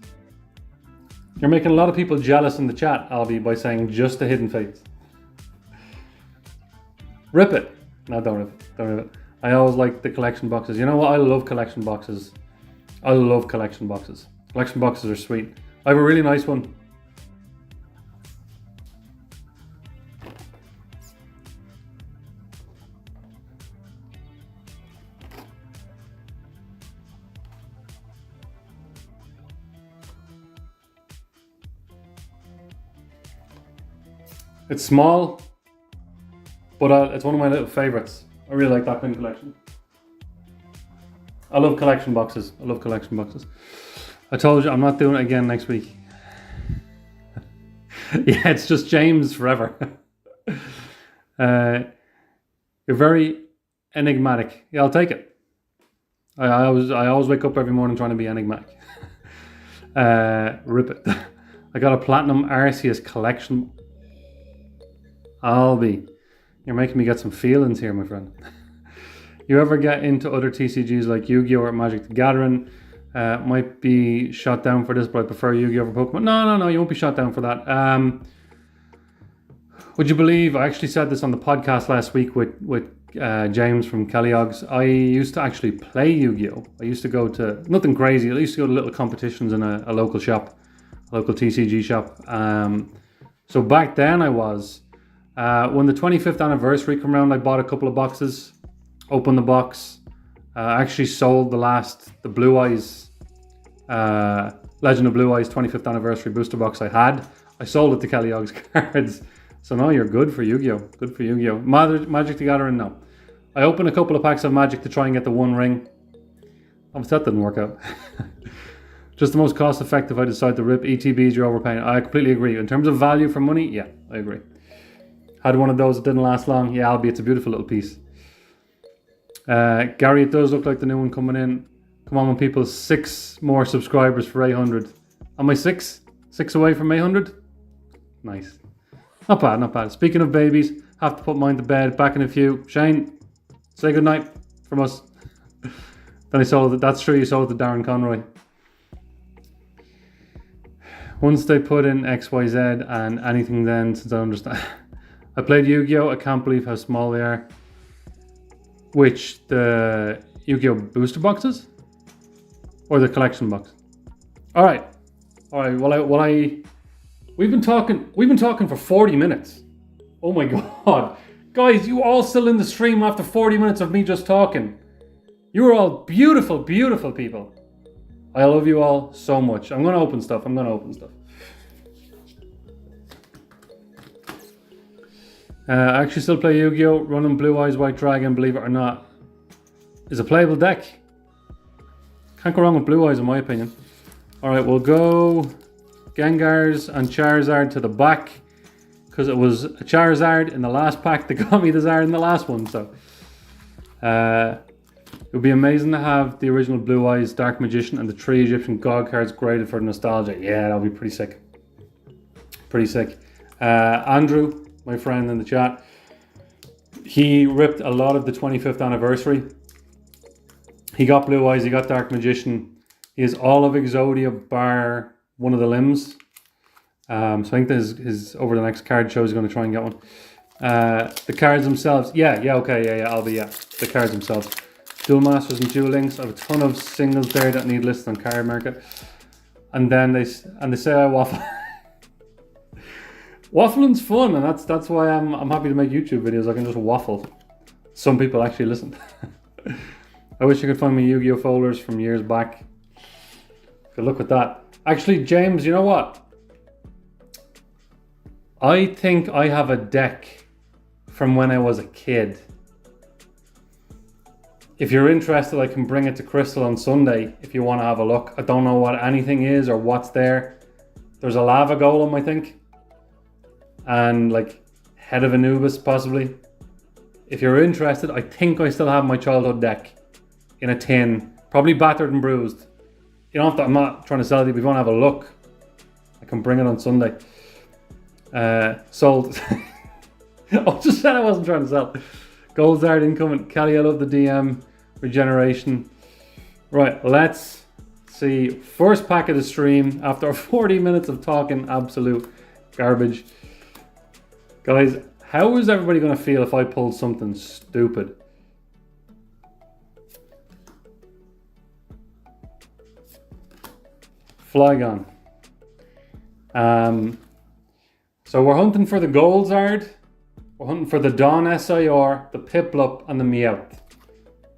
S1: You're making a lot of people jealous in the chat, Albi, by saying just the Hidden Fates. Rip it. No, don't rip it. Don't rip it. I always like the collection boxes. You know what? I love collection boxes. I love collection boxes. Collection boxes are sweet. I have a really nice one. It's small, but it's one of my little favorites. I really like that kind of collection. I love collection boxes. I told you I'm not doing it again next week. Yeah, it's just James forever. You're very enigmatic. Yeah, I'll take it. I always wake up every morning trying to be enigmatic. Rip it. I got a Platinum Arceus collection. You're making me get some feelings here, my friend. You ever get into other TCGs like Yu-Gi-Oh or Magic the Gathering? Might be shot down for this, but I prefer Yu-Gi-Oh over Pokemon. No, you won't be shot down for that. Would you believe, I actually said this on the podcast last week with James from Kellyogg's. I used to actually play Yu-Gi-Oh. I used to go to, nothing crazy, I used to go to little competitions in a local shop, a local TCG shop. So back then I was, when the 25th anniversary came around, I bought a couple of boxes, opened the box, actually sold the Blue Eyes, Legend of Blue Eyes 25th anniversary booster box I had. I sold it to Kellyogg's Cards. So now you're good for Yu-Gi-Oh. Good for Yu-Gi-Oh. Magic the Gathering, no. I opened a couple of packs of Magic to try and get the one ring. Obviously that didn't work out. Just the most cost effective I decided to rip. ETBs, you're overpaying. I completely agree. In terms of value for money, yeah, I agree. Had one of those that didn't last long. Yeah, albeit it's a beautiful little piece. Gary, it does look like the new one coming in. Come on, my people. 6 more subscribers for 800. Am I 6? 6 away from 800? Nice. Not bad, not bad. Speaking of babies, have to put mine to bed. Back in a few. Shane, say goodnight from us. Then I sold it. That's true, you sold it to Darren Conroy. Once they put in XYZ and anything then, since I understand. I played Yu-Gi-Oh! I can't believe how small they are. Which, the Yu-Gi-Oh! Booster boxes? Or the collection box? Alright. We've been talking for 40 minutes. Oh my god. Guys, you all still in the stream after 40 minutes of me just talking. You are all beautiful, beautiful people. I love you all so much. I'm gonna open stuff. I actually still play Yu-Gi-Oh! Running Blue Eyes White Dragon, believe it or not, is a playable deck. Can't go wrong with Blue Eyes in my opinion. Alright, we'll go Gengars and Charizard to the back, because it was a Charizard in the last pack that got me the Zard in the last one. So it would be amazing to have the original Blue Eyes Dark Magician and the 3 Egyptian God cards graded for nostalgia. Yeah, that would be pretty sick. Pretty sick. Andrew, my friend in the chat, he ripped a lot of the 25th anniversary. He got Blue Eyes, he got Dark Magician. He has all of Exodia bar one of the limbs. So I think his over the next card show is going to try and get one. The cards themselves, the cards themselves. Dual Masters and Dual Links. I have a ton of singles there that need listed on Card Market. And then they say I waffle. Waffling's fun, and that's why I'm happy to make YouTube videos. I can just waffle. Some people actually listen. I wish you could find my Yu-Gi-Oh folders from years back. Good luck with that. Actually, James, you know what? I think I have a deck from when I was a kid. If you're interested, I can bring it to Crystal on Sunday if you want to have a look. I don't know what anything is or what's there. There's a lava golem, I think. And like Head of Anubis, possibly. If you're interested, I think I still have my childhood deck in a tin. Probably battered and bruised. You don't have to, I'm not trying to sell it, but if you want to have a look, I can bring it on Sunday. Sold. I just said I wasn't trying to sell. Gold Zard incoming. Kelly, I love the DM. Regeneration. Right, let's see. First pack of the stream after 40 minutes of talking absolute garbage. Guys, how is everybody going to feel if I pulled something stupid? Flygon. So we're hunting for the Gold Zard. We're hunting for the Dawn SIR, the Piplup, and the Meowth.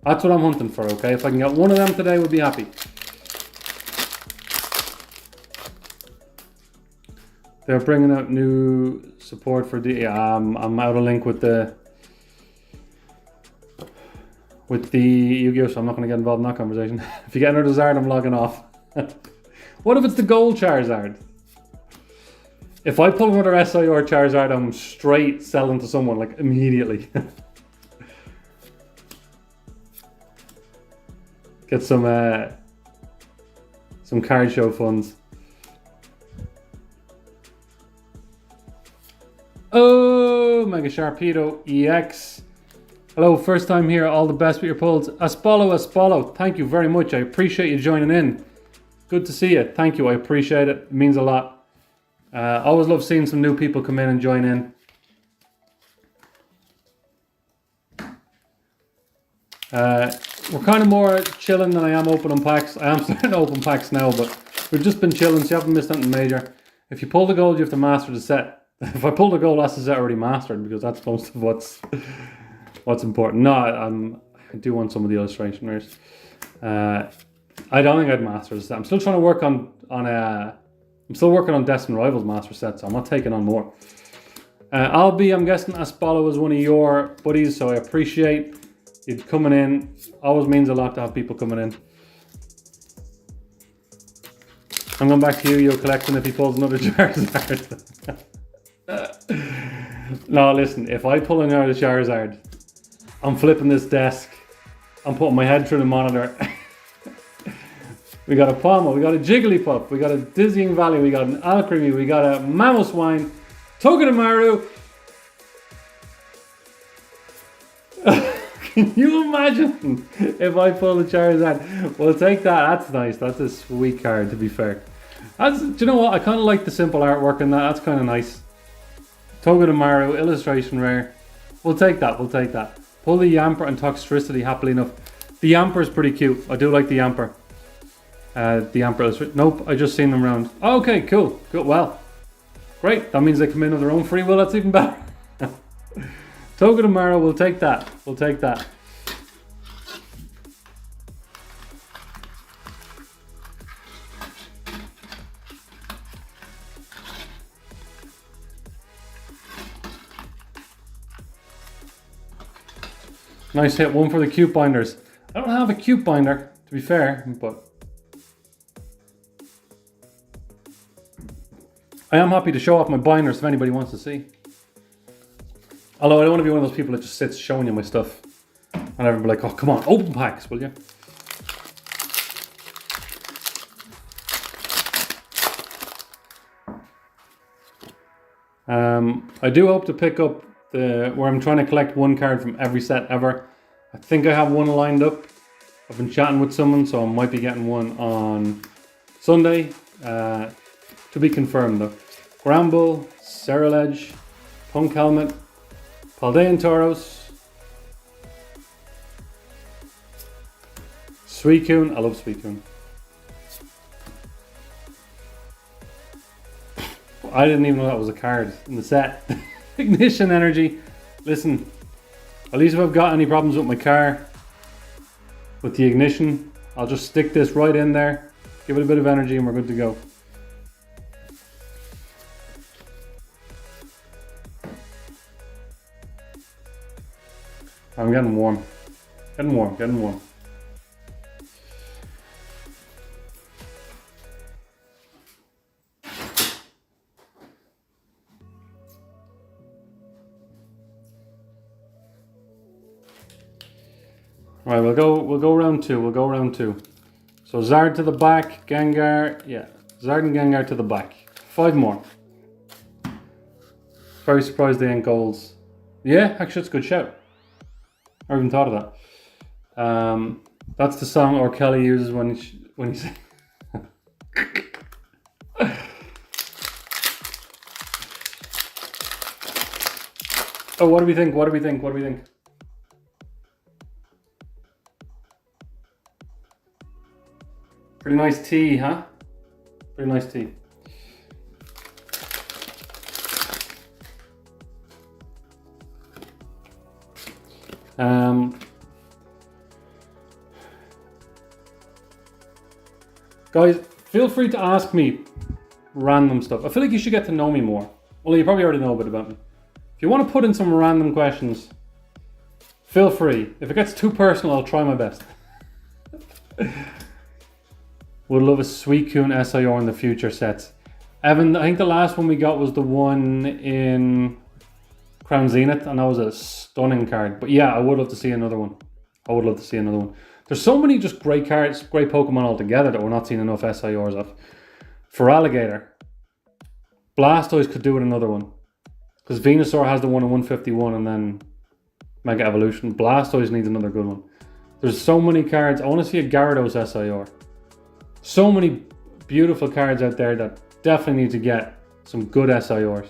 S1: That's what I'm hunting for, okay? If I can get one of them today, we'll be happy. They're bringing out new support for the... I'm out of link with the Yu-Gi-Oh, so I'm not going to get involved in that conversation. If you get another Zard, I'm logging off. What if it's the Gold Charizard? If I pull another SIR Charizard, I'm straight selling to someone, like, immediately. Get some card show funds. Oh, Mega Sharpedo EX. Hello, first time here. All the best with your pulls. Aspolo, thank you very much. I appreciate you joining in. Good to see you. Thank you. I appreciate it. It means a lot. Always love seeing some new people come in and join in. We're kind of more chilling than I am opening packs. I am starting to open packs now, but we've just been chilling, so you haven't missed anything major. If you pull the gold, you have to master the set. If I pull the gold, that's the set already mastered, because that's most of what's important. No, I do want some of the illustration rares. I don't think I'd master the set. I'm still trying to work on I'm still working on Destined Rivals master sets, so I'm not taking on more. I'm guessing Aspolo is one of your buddies, so I appreciate you coming in. Always means a lot to have people coming in. I'm going back to Yu-Gi-Oh collecting if he pulls another Charizard. No, listen, if I pull another Charizard, I'm flipping this desk. I'm putting my head through the monitor. We got a Palmo, we got a Jigglypuff, we got a Dizzying Valley, we got an Alcremie, we got a Mamoswine, Togedemaru. Can you imagine if I pull the Charizard? We'll take that. That's nice. That's a sweet card, to be fair. Do you know what? I kind of like the simple artwork in that. That's kind of nice. Togedemaru, illustration rare. We'll take that. We'll take that. Pull the Yamper and Toxtricity, happily enough. The Yamper is pretty cute. I do like the Yamper. The Yamper illustration. Nope, I just seen them around. Okay, cool. Good. Well, great. That means they come in of their own free will. That's even better. Togedemaru, we'll take that. We'll take that. Nice hit. One for the cute binders. I don't have a cute binder, to be fair, but I am happy to show off my binders if anybody wants to see. Although I don't want to be one of those people that just sits showing you my stuff. And everyone be like, oh, come on, open packs, will you? I do hope to pick up where I'm trying to collect one card from every set ever. I think I have one lined up. I've been chatting with someone, so I might be getting one on Sunday. To be confirmed though. Gramble, Ceruledge, Punk Helmet, Paldean Tauros, Suicune. I love Suicune. I didn't even know that was a card in the set. Ignition Energy. Listen, at least if I've got any problems with my car, with the ignition, I'll just stick this right in there, give it a bit of energy, and we're good to go. I'm getting warm. Getting warm, getting warm. All right, we'll go round two. So Zard to the back, Gengar, yeah, Zard and Gengar to the back. 5 more. Very surprised they ain't golds. Yeah, actually, it's a good shout. I haven't thought of that. That's the song R. Kelly uses when he says. Oh, what do we think? What do we think? What do we think? Pretty nice tea, huh? Pretty nice tea. Guys, feel free to ask me random stuff. I feel like you should get to know me more. Well, you probably already know a bit about me. If you want to put in some random questions, feel free. If it gets too personal, I'll try my best. Would love a Suicune SIR in the future sets. Evan, I think the last one we got was the one in Crown Zenith, and that was a stunning card. But yeah, I would love to see another one. I would love to see another one. There's so many just great cards, great Pokemon altogether that we're not seeing enough SIRs of. For Alligator, Blastoise could do with another one. Because Venusaur has the one in 151 and then Mega Evolution. Blastoise needs another good one. There's so many cards. I want to see a Gyarados SIR. So many beautiful cards out there that definitely need to get some good SIRs.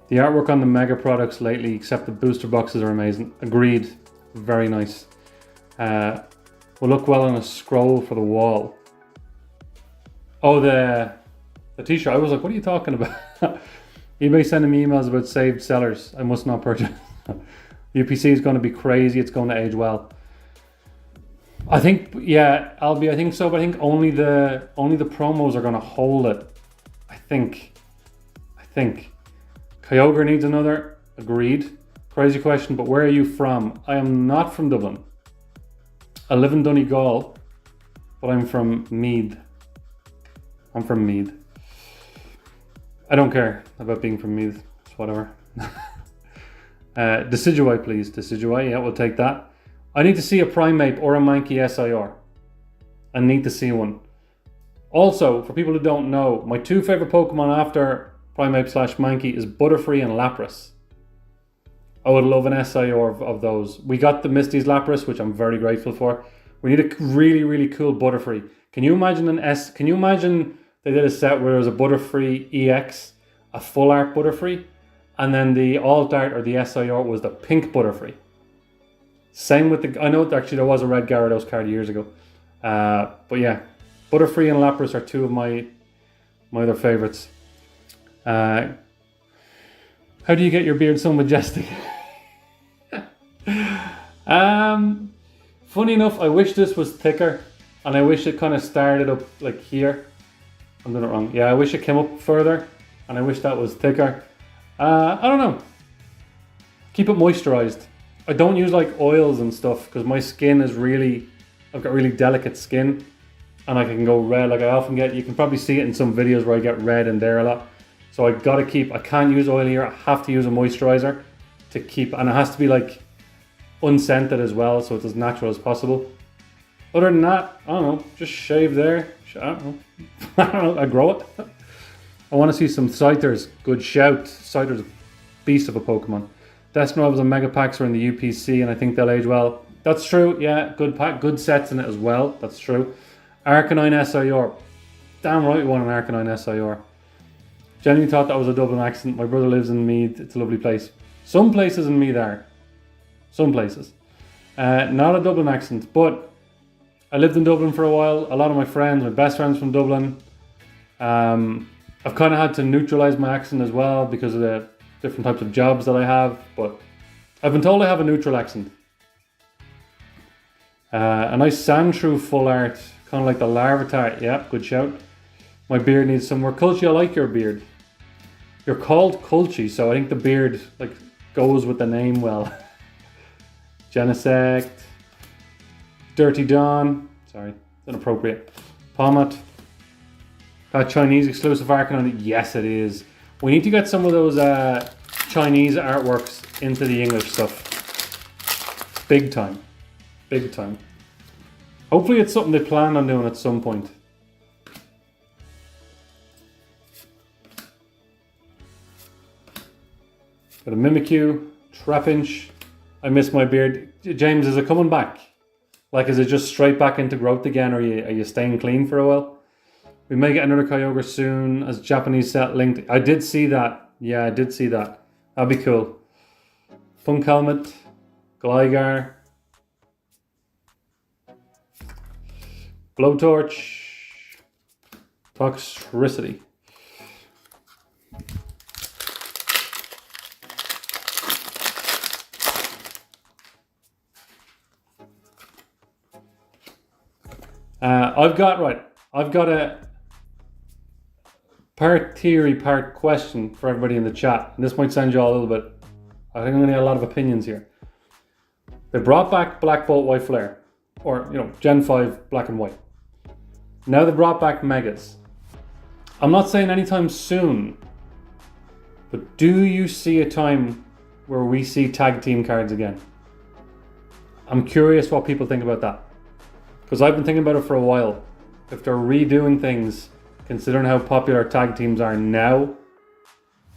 S1: The artwork on the Mega products lately, except the booster boxes, are amazing. Agreed. Very nice. Will look well on a scroll for the wall. Oh, the t-shirt. I was like, what are you talking about? eBay sending me emails about saved sellers. I must not purchase. UPC is going to be crazy. It's going to age well. I think, yeah, Albie, I think so, but I think only the promos are going to hold it. I think. Kyogre needs another. Agreed. Crazy question, but where are you from? I am not from Dublin. I live in Donegal, but I'm from Meath. I'm from Meath. I don't care about being from Meath. It's whatever. Decidueye, please. Decidueye, yeah, we'll take that. I need to see a Primeape or a Mankey SIR. I need to see one. Also, for people who don't know, my 2 favorite Pokemon after Primeape / Mankey is Butterfree and Lapras. I would love an SIR of those. We got the Misty's Lapras, which I'm very grateful for. We need a really, really cool Butterfree. Can you imagine Can you imagine they did a set where there was a Butterfree EX, a full art Butterfree, and then the alt art or the SIR was the pink Butterfree. Same with the. I know actually there was a red Gyarados card years ago, but yeah, Butterfree and Lapras are 2 of my other favorites. How do you get your beard so majestic? Funny enough, I wish this was thicker, and I wish it kind of started up like here. I'm doing it wrong. Yeah, I wish it came up further, and I wish that was thicker. I don't know. Keep it moisturized. I don't use like oils and stuff because my skin is I've got really delicate skin, and I can go red. Like I often get, you can probably see it in some videos where I get red in there a lot. So I can't use oil here. I have to use a moisturizer. to keep, and it has to be like unscented as well, so it's as natural as possible. Other than that, I don't know, just shave there. I don't know. I don't know, I grow it. I want to see some Scythers. Good shout. Scyther's a beast of a Pokemon. Destinivals and Mega Packs are in the UPC, and I think they'll age well. That's true, yeah. Good pack, good sets in it as well. That's true. Arcanine SIR. Damn right we want an Arcanine SIR. Genuinely thought that was a Dublin accent. My brother lives in Meath. It's a lovely place. Some places in Meath are. Some places. Not a Dublin accent, but I lived in Dublin for a while. A lot of my friends, my best friends from Dublin. I've kind of had to neutralize my accent as well because of the different types of jobs that I have, but I've been told I have a neutral accent. A nice Sandshrew full art, kind of like the Larvitar. Yeah, good shout. My beard needs some work. Culchi, I like your beard. You're called Culchi, so I think the beard like goes with the name well. Genesect. Dirty Dawn. Sorry, it's inappropriate. Pommet. That Chinese exclusive Arcanine. Yes, it is. We need to get some of those Chinese artworks into the English stuff. Big time. Big time. Hopefully it's something they plan on doing at some point. Got a Mimikyu, Trapinch. I miss my beard. James, is it coming back? Like, is it just straight back into growth again, or are you staying clean for a while? We may get another Kyogre soon as Japanese set linked. I did see that. Yeah, I did see that. That'd be cool. Punk Helmet, Gligar, Blowtorch, Toxtricity. I've got a part theory, part question for everybody in the chat. And this might send you all a little bit. I think I'm going to get a lot of opinions here. They brought back Black Bolt White Flare, or Gen 5 Black and White. Now they brought back Megas. I'm not saying anytime soon, but do you see a time where we see tag team cards again? I'm curious what people think about that. Because I've been thinking about it for a while. If they're redoing things, considering how popular tag teams are now,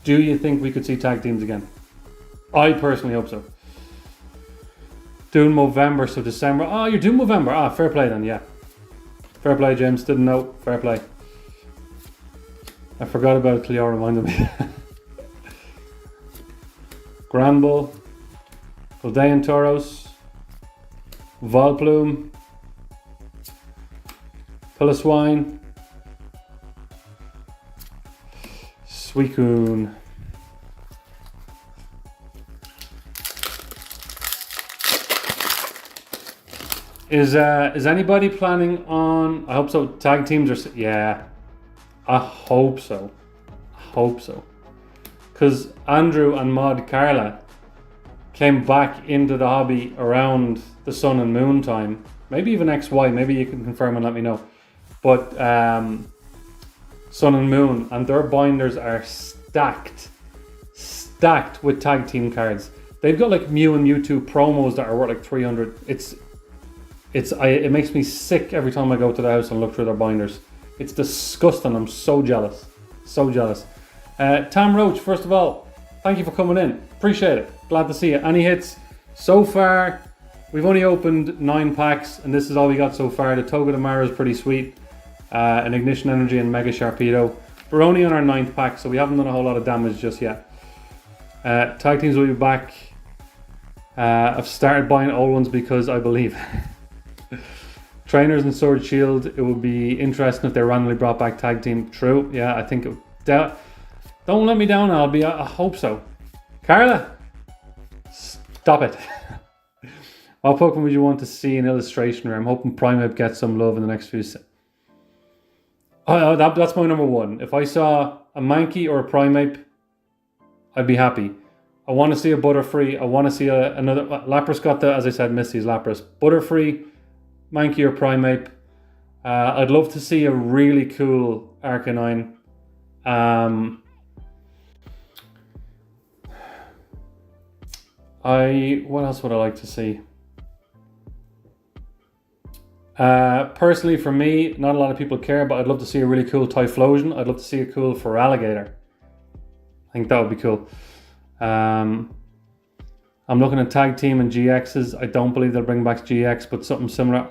S1: do you think we could see tag teams again? I personally hope so. Doing Movember, so December. Oh, you're doing Movember. Ah, fair play then, yeah. Fair play, James. Didn't know. Fair play. I forgot about it till you reminded me. Granbull, Goldean Tauros, Volplume, Piloswine, Suicune. Is anybody planning on? I hope so. Tag teams are. Yeah, I hope so. I hope so. Because Andrew and Mod Carla came back into the hobby around the Sun and Moon time. Maybe even XY. Maybe you can confirm and let me know. But Sun and Moon, and their binders are stacked with tag team cards. They've got like Mew and Mewtwo promos that are worth like 300. It makes me sick every time I go to the house and look through their binders. It's disgusting. I'm so jealous. So jealous. Tam Roach, first of all, thank you for coming in. Appreciate it. Glad to see you. Any hits? So far, we've only opened 9 packs, and this is all we got so far. The Togedemaru is pretty sweet. An Ignition Energy and Mega Sharpedo. We're only on our 9th pack, so we haven't done a whole lot of damage just yet. Tag teams will be back. I've started buying old ones because I believe. Trainers and Sword Shield, it would be interesting if they randomly brought back tag team. True, yeah, I think don't let me down, Albie. I hope so. Carla, stop it. What Pokemon would you want to see in illustration? I'm hoping Primeape gets some love in the next few. That's my number one. If I saw a Mankey or a Primeape, I'd be happy. I want to see a Butterfree. I want to see another. Lapras got the, as I said, Misty's Lapras. Butterfree, Mankey or Primeape. I'd love to see a really cool Arcanine. What else would I like to see? Personally, for me, not a lot of people care, but I'd love to see a really cool Typhlosion. I'd love to see a cool Feraligatr. I think that would be cool. I'm looking at Tag Team and GXs. I don't believe they'll bring back GX, but something similar.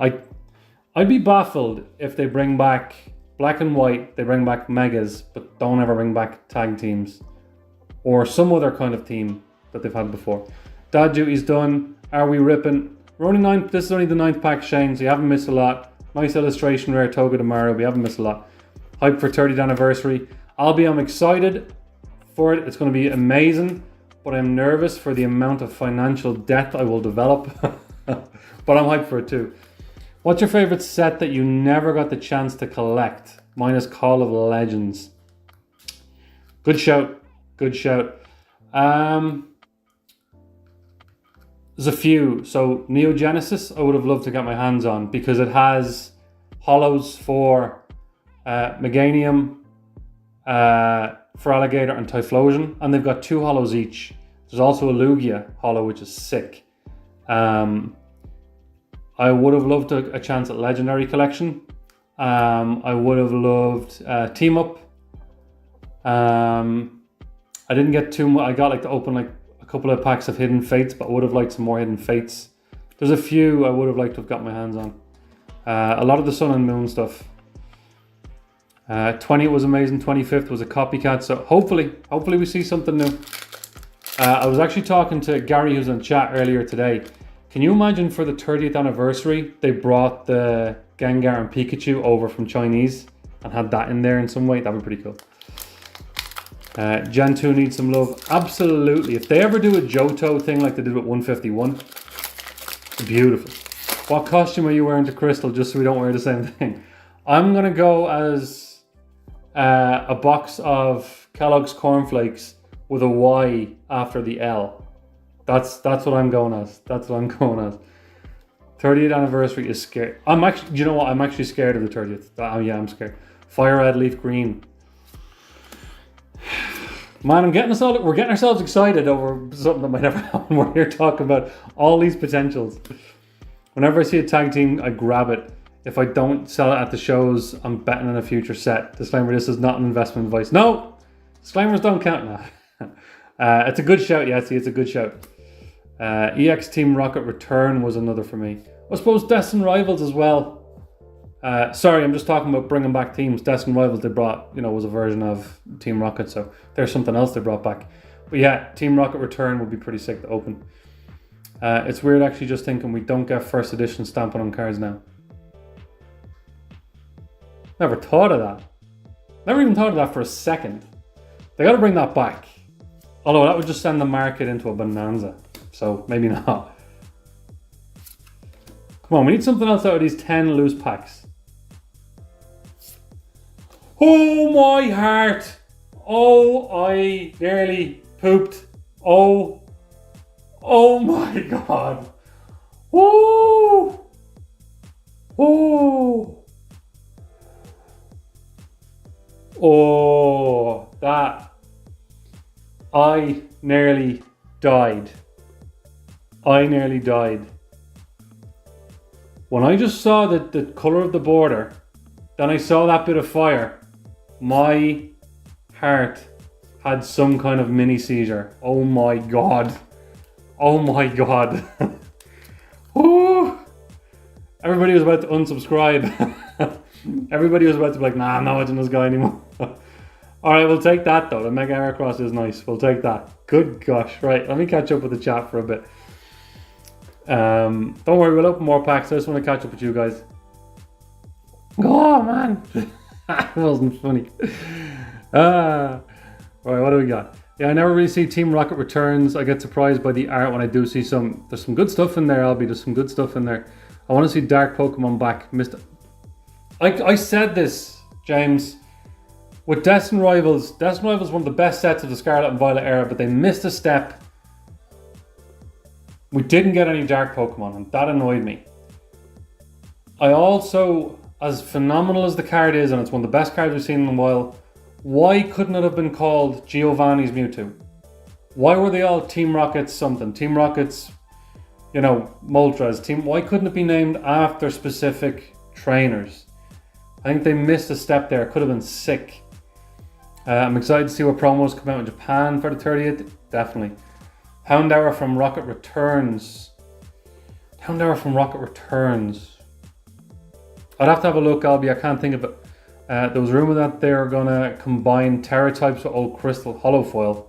S1: I'd be baffled if they bring back Black and White, they bring back Megas, but don't ever bring back Tag Teams. Or some other kind of team that they've had before. Dad Duty's done. Are we ripping? We're only 9. This is only the 9th pack, Shane, so you haven't missed a lot. Nice illustration, rare Toga tomorrow. We haven't missed a lot. Hype for 30th anniversary. I'm excited for it. It's going to be amazing, but I'm nervous for the amount of financial debt I will develop. But I'm hyped for it too. What's your favorite set that you never got the chance to collect? Mine is Call of Legends. Good shout. Good shout. There's a few. So Neo Genesis, I would have loved to get my hands on because it has hollows for Meganium, Feraligatr and Typhlosion, and they've got 2 hollows each. There's also a Lugia hollow, which is sick. I would have loved a chance at Legendary Collection. I would have loved Team Up. I didn't get too much. I got like to open like a couple of packs of Hidden Fates, but I would have liked some more Hidden Fates. There's a few I would have liked to have got my hands on. A lot of the Sun and Moon stuff. 20th was amazing. 25th was a copycat. So hopefully we see something new. I was actually talking to Gary, who's in chat earlier today. Can you imagine for the 30th anniversary, they brought the Gengar and Pikachu over from Chinese and had that in there in some way? That'd be pretty cool. Gen 2 needs some love. Absolutely. If they ever do a Johto thing like they did with 151, it's beautiful. What costume are you wearing to Crystal, just so we don't wear the same thing? I'm going to go as a box of Kellogg's Cornflakes with a Y after the L. That's what I'm going as. That's what I'm going as. 30th anniversary is scared. I'm actually, you know what? I'm actually scared of the 30th. Oh yeah, I'm scared. Fire Red, Leaf Green. Man, we're getting ourselves excited over something that might never happen. We're here talking about all these potentials. Whenever I see a tag team, I grab it. If I don't sell it at the shows, I'm betting on a future set. Disclaimer, this is not an investment advice. No! Disclaimers don't count now. It's a good shout, Yahtzee. It's a good shout. EX Team Rocket Return was another for me. I suppose Destined Rivals as well. Sorry, I'm just talking about bringing back teams. Destined Rivals they brought, was a version of Team Rocket, so there's something else they brought back. But yeah, Team Rocket Return would be pretty sick to open. It's weird actually just thinking we don't get first edition stamping on cards now. Never thought of that. Never even thought of that for a second. They got to bring that back. Although that would just send the market into a bonanza. So maybe not. Come on, we need something else out of these 10 loose packs. Oh my heart! Oh, I nearly pooped. Oh my god. Woo! Oh. Oh, that. I nearly died. When I just saw the colour of the border, then I saw that bit of fire, my heart had some kind of mini seizure. Oh my god. Oh my god. Ooh. Everybody was about to unsubscribe. Everybody was about to be like, nah, I'm not watching this guy anymore. Alright, we'll take that though. The Mega Aircross is nice. We'll take that. Good gosh. Right, let me catch up with the chat for a bit. Don't worry, we'll open more packs. I just want to catch up with you guys. Oh man. That wasn't funny. Right, what do we got? Yeah, I never really see Team Rocket returns. I get surprised by the art when I do see some. There's some good stuff in there, Albie. There's some good stuff in there. I want to see Dark Pokemon back. I said this, James. With Destined Rivals is one of the best sets of the Scarlet and Violet era, but they missed a step. We didn't get any Dark Pokemon, and that annoyed me. I also, as phenomenal as the card is, and it's one of the best cards we've seen in a while, why couldn't it have been called Giovanni's Mewtwo? Why were they all Team Rockets something? Team Rockets, you know, Moltres. Why couldn't it be named after specific trainers? I think they missed a step there. It could have been sick. I'm excited to see what promos come out in Japan for the 30th. Definitely. Hound Hour from Rocket Returns. Hound Hour from Rocket Returns. I'd have to have a look, Albie. I can't think of it. There was rumor that they're gonna combine Terra types with old Crystal Holofoil,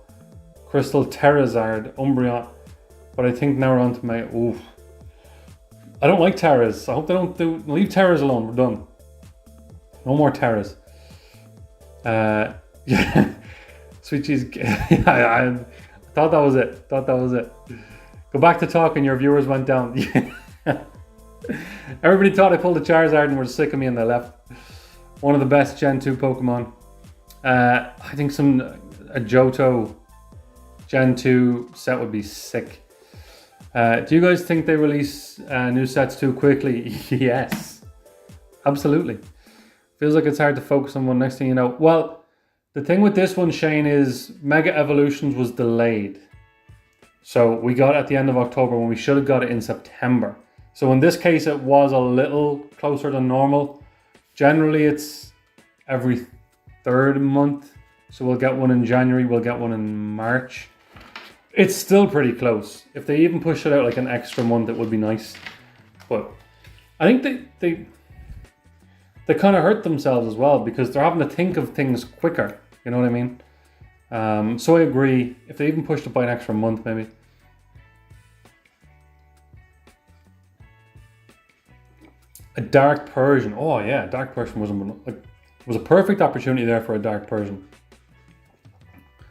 S1: Crystal Terrazard, Umbreon, but I think now we're on to my. Oof. I don't like Terras. I hope they don't leave Terras alone. We're done. No more Terras. Yeah, Sweet Cheese. I thought that was it. Go back to talking. Your viewers went down. Everybody thought I pulled a Charizard and were sick of me and they left. One of the best Gen 2 Pokemon. I think a Johto Gen 2 set would be sick. Do you guys think they release new sets too quickly? Yes, absolutely. Feels like it's hard to focus on one. Next thing you know. Well, the thing with this one, Shane, is Mega Evolutions was delayed. So we got it at the end of October when we should have got it in September. So in this case, it was a little closer than normal. Generally, it's every third month. So we'll get one in January, we'll get one in March. It's still pretty close. If they even push it out like an extra month, it would be nice. But I think they kind of hurt themselves as well because they're having to think of things quicker. You know what I mean? So I agree. If they even pushed it by an extra month, maybe. A Dark Persian. Oh yeah, Dark Persian was a perfect opportunity there for a Dark Persian.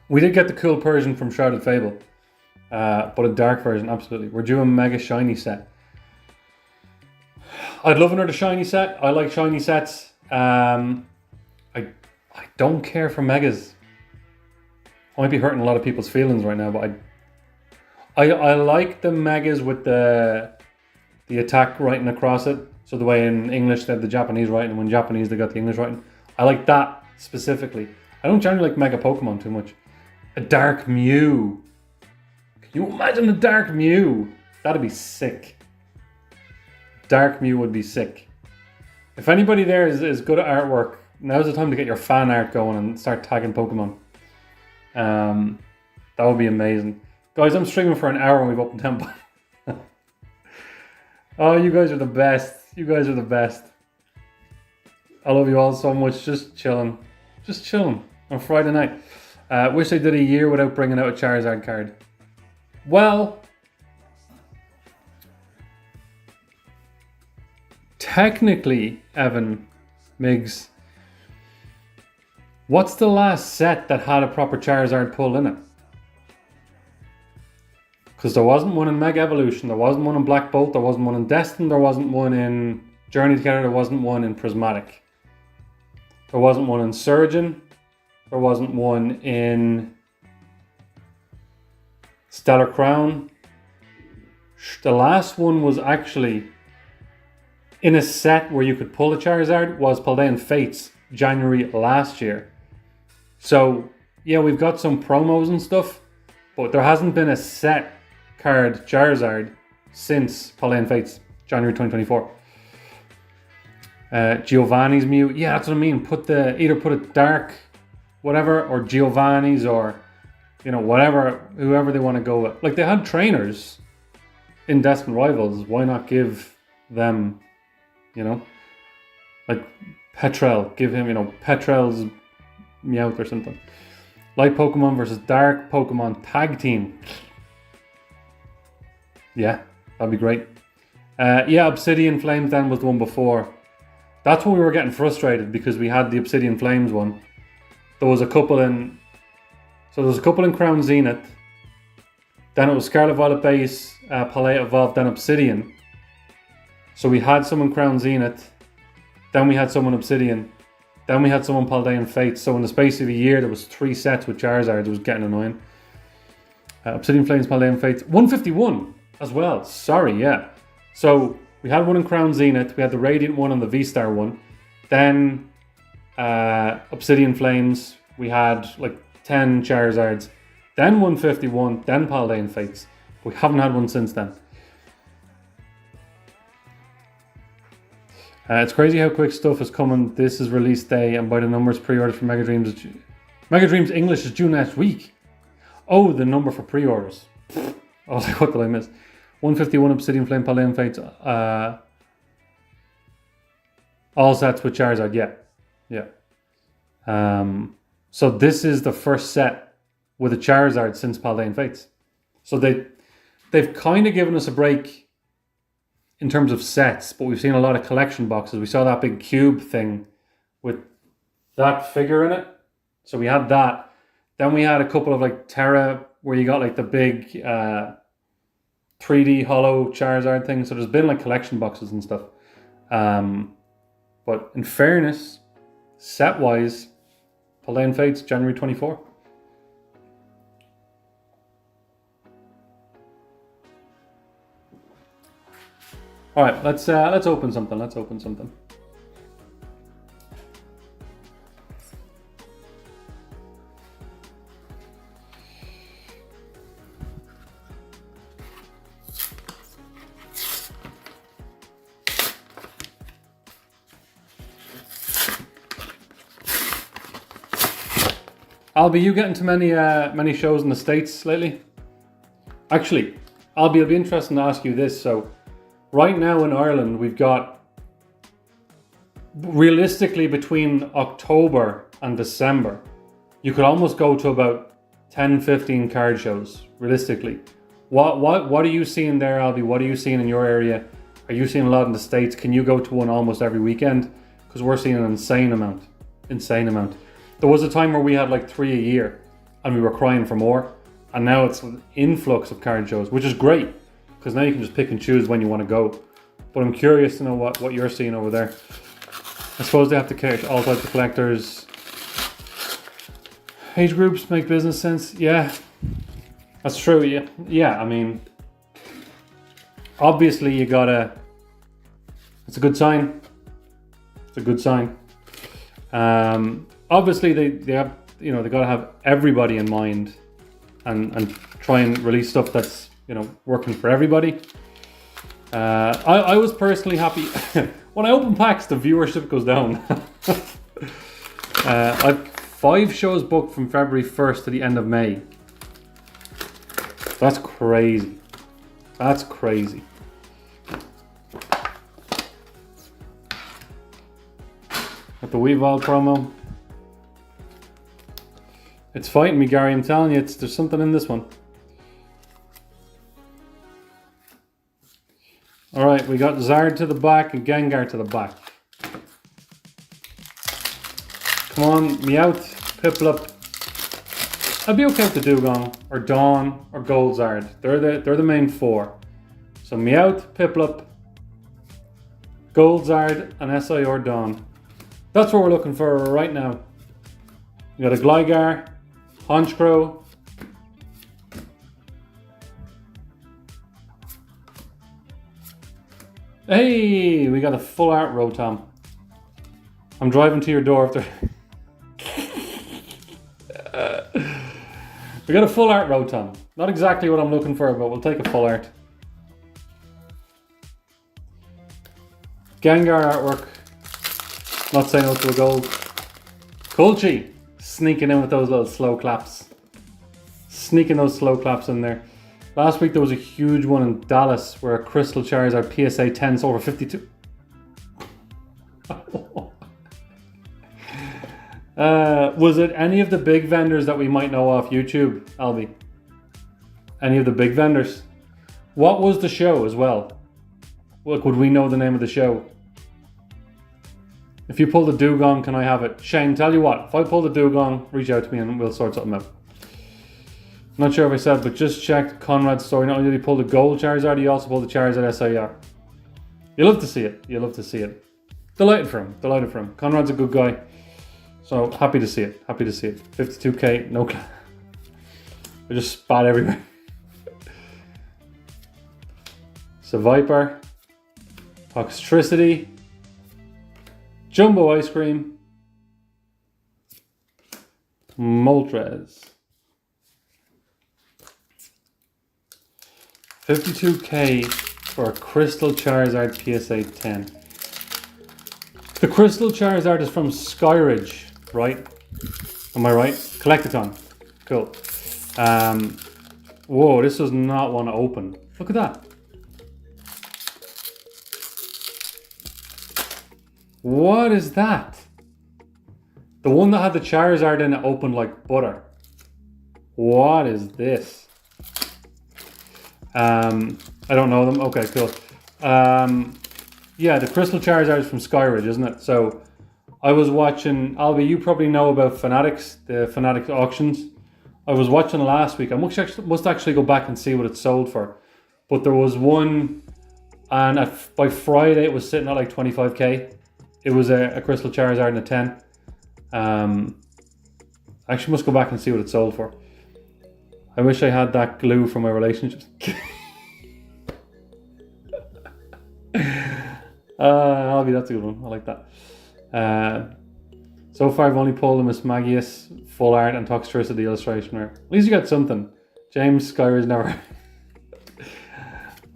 S1: We did get the cool Persian from Shrouded Fable, but a Dark version, absolutely. We're due a Mega Shiny set. I'd love another Shiny set. I like Shiny sets. I don't care for Megas. I might be hurting a lot of people's feelings right now, but I like the Megas with the attack writing across it. So the way in English they have the Japanese writing, and when Japanese they got the English writing. I like that specifically. I don't generally like Mega Pokemon too much. A Dark Mew. Can you imagine a Dark Mew? That'd be sick. Dark Mew would be sick. If anybody there is good at artwork, now's the time to get your fan art going and start tagging Pokemon. That would be amazing. Guys, I'm streaming for an hour and we've opened 10. Oh, you guys are the best. You guys are the best. I love you all so much. Just chilling on Friday night. Wish I did a year without bringing out a Charizard card. Well, technically, Evan Miggs, what's the last set that had a proper Charizard pull in it? Because there wasn't one in Mega Evolution, there wasn't one in Black Bolt, there wasn't one in Destin, there wasn't one in Journey Together, there wasn't one in Prismatic. There wasn't one in Surgeon, there wasn't one in Stellar Crown. The last one was actually in a set where you could pull a Charizard was Paldean Fates, January last year. So, yeah, we've got some promos and stuff, but there hasn't been a set card Charizard since Paldean Fates, January 2024. Giovanni's Mew, yeah, that's what I mean. Either put it Dark, whatever, or Giovanni's, or you know, whoever they want to go with. Like they had trainers in Destined Rivals. Why not give them, you know, like Petrel? Give him, you know, Petrel's Meowth or something. Light Pokemon versus Dark Pokemon Tag Team. Yeah, that'd be great. Yeah, Obsidian Flames then was the one before. That's when we were getting frustrated because we had the Obsidian Flames one. There was a couple in Crown Zenith. Then it was Scarlet Violet Base, Palette Evolved, then Obsidian. So we had someone Crown Zenith. Then we had someone Obsidian. Then we had someone Paldean Fates. So in the space of a year, there was 3 sets with Charizards. It was getting annoying. Obsidian Flames, Paldean Fates. 151 as well. Sorry, yeah. So we had one in Crown Zenith. We had the Radiant one and the V-Star one. Then Obsidian Flames. We had like 10 Charizards. then 151, then Paladin Fates. We haven't had one since then. It's crazy how quick stuff is coming. This is release day, and by the numbers, pre-orders for Mega Dreams. Mega Dreams English is due next week. Oh, the number for pre-orders. I was like, what did I miss? 151 Obsidian Flame Paladin Fates. All sets with Charizard. Yeah. So this is the first set with a Charizard since Paladin Fates. So they've kind of given us a break in terms of sets, but we've seen a lot of collection boxes. We saw that big cube thing with that figure in it. So we had that. Then we had a couple of like Terra where you got like the big 3D hollow Charizard thing. So there's been like collection boxes and stuff. But in fairness, set-wise, Paladin Fates, January 24. All right, let's open something. Let's open something. Albie, you getting to many shows in the States lately? Actually, Albie, it'll be interesting to ask you this. So, right now in Ireland, we've got realistically between October and December, you could almost go to about 10-15 card shows. Realistically, what are you seeing there, Albie? What are you seeing in your area? Are you seeing a lot in the States? Can you go to one almost every weekend? Because we're seeing an insane amount. There was a time where we had like 3 a year and we were crying for more. And now it's an influx of card shows, which is great because now you can just pick and choose when you want to go. But I'm curious to know what you're seeing over there. I suppose they have to catch all types of collectors. Age groups make business sense. Yeah, that's true. Yeah. I mean, obviously you gotta. It's a good sign. Obviously they have, they gotta have everybody in mind, and try and release stuff that's working for everybody. I was personally happy when I open packs. The viewership goes down. I've 5 shows booked from February 1st to the end of May. That's crazy. Got the Weavile promo. It's fighting me, Gary. I'm telling you, there's something in this one. All right, we got Zard to the back and Gengar to the back. Come on, Meowth, Piplup. I'd be okay with the Dugong or Dawn or Gold Zard. They're the main 4. So Meowth, Piplup, Gold Zard, and SI or Dawn. That's what we're looking for right now. We got a Gligar, Honchkrow, hey, we got a full art Rotom. I'm driving to your door after. We got a full art Rotom. Not exactly what I'm looking for, but we'll take a full art. Gengar artwork. Not saying no to a gold. Colchi sneaking in with those little slow claps. Sneaking those slow claps in there. Last week there was a huge one in Dallas where a Crystal Charizard PSA 10 sold for 52. Was it any of the big vendors that we might know off YouTube, Albie? Any of the big vendors? What was the show as well? Look, would we know the name of the show? If you pull the Dugong, can I have it? Shane, tell you what, if I pull the Dugong, reach out to me and we'll sort something out. Not sure if I said, but just checked Conrad's story. Not only did he pull the gold Charizard, he also pulled the Charizard SIR. You love to see it. Delighted for him. Conrad's a good guy. So happy to see it. 52k, no clap. I just spat everywhere. So Viper, Toxtricity, Jumbo Ice Cream, Moltres. 52k for a Crystal Charizard PSA 10. The Crystal Charizard is from Skyridge, right? Am I right? Collectathon. Cool. Whoa, this does not want to open. Look at that. What is that? The one that had the Charizard in it opened like butter. What is this? I don't know them. Okay, cool. Yeah, the Crystal Charizard is from Skyridge, isn't it? So I was watching, Albie, you probably know about Fanatics, the Fanatics auctions. I was watching last week. I must actually go back and see what it sold for. But there was one, and by Friday it was sitting at like 25k. It was a Crystal Charizard and a 10. I actually must go back and see what it sold for. I wish I had that glue for my relationships. Albie, that's a good one. I like that. So far I've only pulled a Miss Magius full art and Toxtricity illustration rare. At least you got something. James Skyridge never.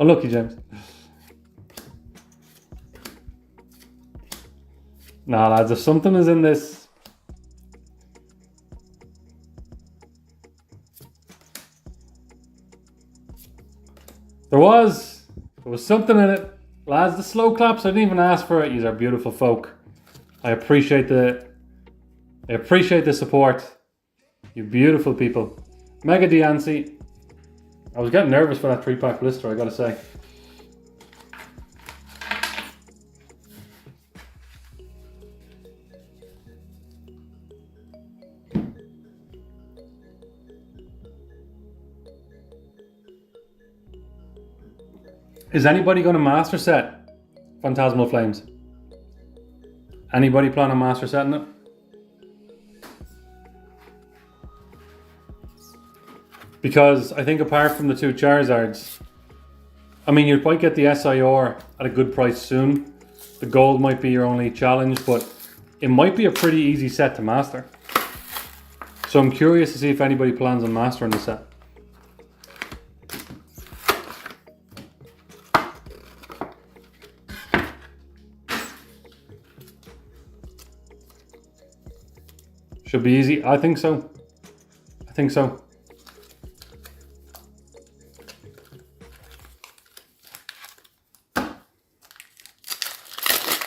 S1: Unlucky, James. Nah, lads, if something is in this. There was something in it. Lads, the slow claps, I didn't even ask for it. These are beautiful folk. I appreciate the support. You beautiful people. Mega Deancy. I was getting nervous for that 3-pack blister, I gotta say. Is anybody going to master set Phantasmal Flames? Anybody plan on master setting it? Because I think apart from the 2 Charizards, I mean, you might get the SIR at a good price soon. The gold might be your only challenge, but it might be a pretty easy set to master. So I'm curious to see if anybody plans on mastering the set. Should be easy. I think so. I think so.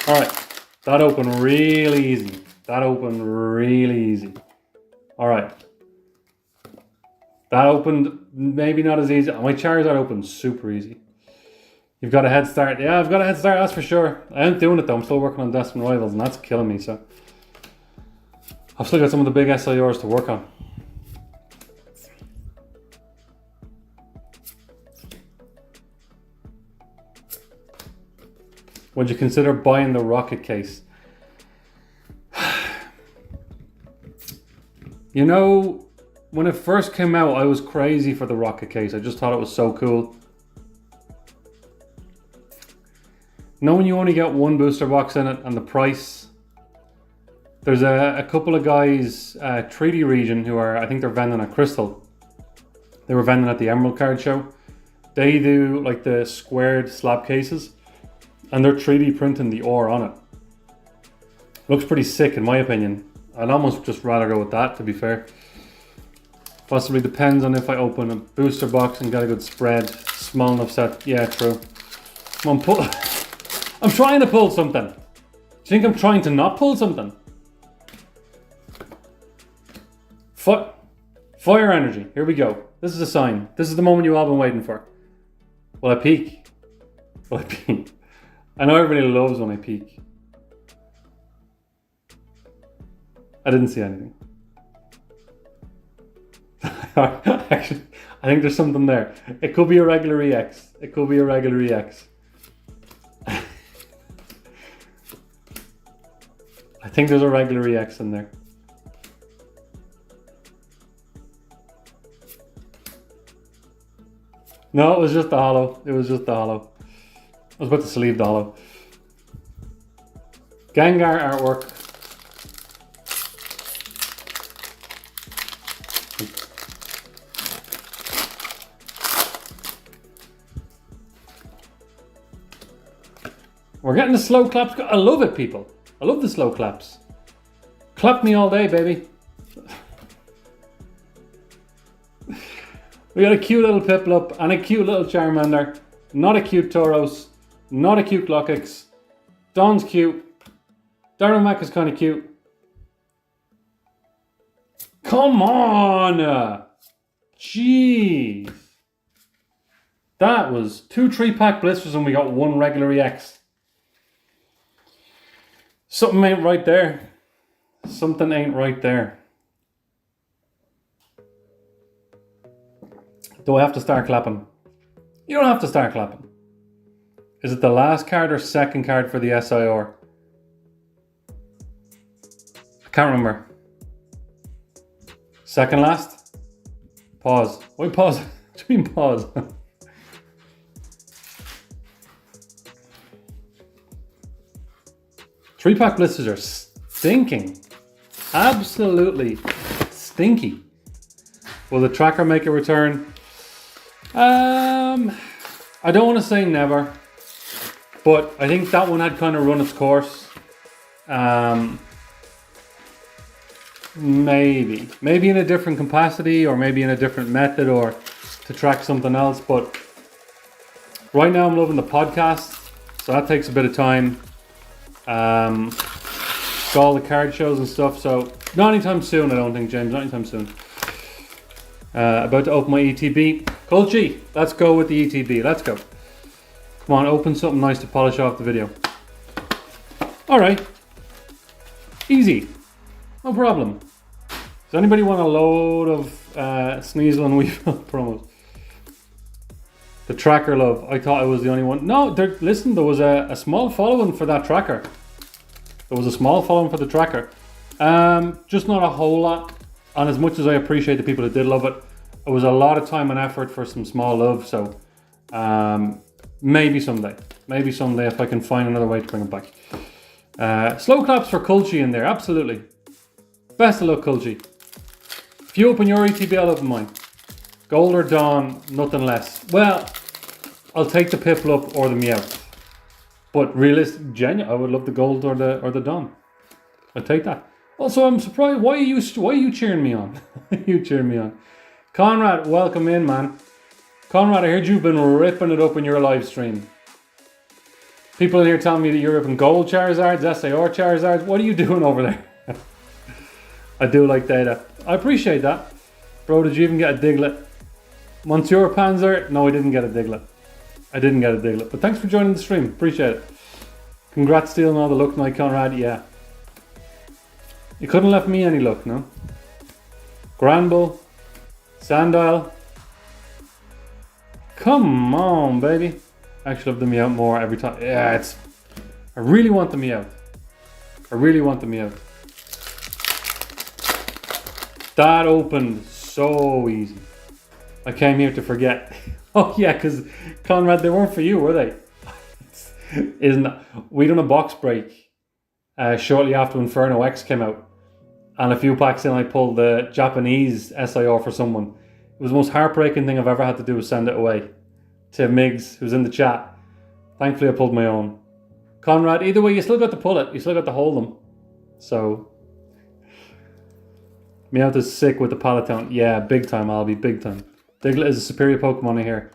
S1: Alright. That opened really easy. That opened really easy. Alright. That opened maybe not as easy. My Charizard opened super easy. You've got a head start. Yeah, I've got a head start, that's for sure. I ain't doing it though. I'm still working on Destined Rivals and that's killing me, so. I've still got some of the big SIRs to work on. Would you consider buying the rocket case? You know, when it first came out, I was crazy for the rocket case. I just thought it was so cool. Knowing you only get one booster box in it and the price. There's a couple of guys, Treaty Region, who are, I think they're vending at Crystal. They were vending at the Emerald Card Show. They do like the squared slab cases and they're 3D printing the ore on it. Looks pretty sick in my opinion. I'd almost just rather go with that, to be fair. Possibly depends on if I open a booster box and get a good spread. Small enough set. Yeah, true. Come on, pull. I'm trying to pull something. Do you think I'm trying to not pull something? Fire energy. Here we go. This is a sign. This is the moment you all been waiting for. Will I peek? Will I peek? I know everybody loves when I peek. I didn't see anything. Actually, I think there's something there. It could be a regular EX. It could be a regular EX. I think there's a regular EX in there. No, it was just the hollow. It was just the hollow. I was about to sleeve the hollow. Gengar artwork. We're getting the slow claps. I love it, people. I love the slow claps. Clap me all day, baby. We got a cute little Piplup and a cute little Charmander. Not a cute Tauros. Not a cute Glockix. Don's cute. Darumaka is kind of cute. Come on! Jeez. That was 2 3-pack blisters and we got 1 regular EX. Something ain't right there. Something ain't right there. Do I have to start clapping? You don't have to start clapping. Is it the last card or second card for the SIR? I can't remember. Second last? Pause. Why pause? What do you mean pause? 3-pack blisters are stinking. Absolutely stinky. Will the tracker make a return? I don't want to say never, but I think that one had kind of run its course. Maybe in a different capacity, or maybe in a different method, or to track something else. But right now I'm loving the podcast, so that takes a bit of time. Got all the card shows and stuff, so not anytime soon, I don't think, James, not anytime soon. About to open my ETB. Colchi, let's go with the ETB, let's go. Come on, open something nice to polish off the video. Alright. Easy. No problem. Does anybody want a load of Sneasel and Weevil promos? The tracker love. I thought I was the only one. No, listen, there was a small following for that tracker. There was a small following for the tracker. Just not a whole lot. And as much as I appreciate the people that did love it, it was a lot of time and effort for some small love. So maybe someday. Maybe someday if I can find another way to bring it back. Slow claps for Culchi in there, absolutely. Best of luck, Culchi. If you open your ETB, I'll open mine. Gold or Dawn, nothing less. Well, I'll take the Piplup or the Meowth. But realistic, genuine, I would love the Gold or the Dawn. I'll take that. Also, I'm surprised. Why are you cheering me on? You cheering me on. Conrad, welcome in, man. Conrad, I heard you've been ripping it up in your live stream. People in here telling me that you're ripping Gold Charizards, SAR Charizards. What are you doing over there? I do like data. I appreciate that. Bro, did you even get a Diglett? Monsieur Panzer? No, I didn't get a Diglett. I didn't get a Diglett. But thanks for joining the stream. Appreciate it. Congrats stealing all the luck tonight, Conrad. Yeah. You couldn't left me any luck, no? Granbull. Sandile. Come on, baby. I actually love the Meowth more every time. Yeah, I really want the Meowth. I really want the Meowth. That opened so easy. I came here to forget. Oh yeah, because Conrad, they weren't for you, were they? Isn't that? We done a box break shortly after Inferno X came out, and a few packs in, I pulled the Japanese SIR for someone. It was the most heartbreaking thing I've ever had to do was send it away to Migs, who's in the chat. Thankfully, I pulled my own. Conrad, either way, you still got to pull it. You still got to hold them. So. Meowth is sick with the Palatone. Yeah, big time, Albie, big time. Diglett is a superior Pokemon, I hear.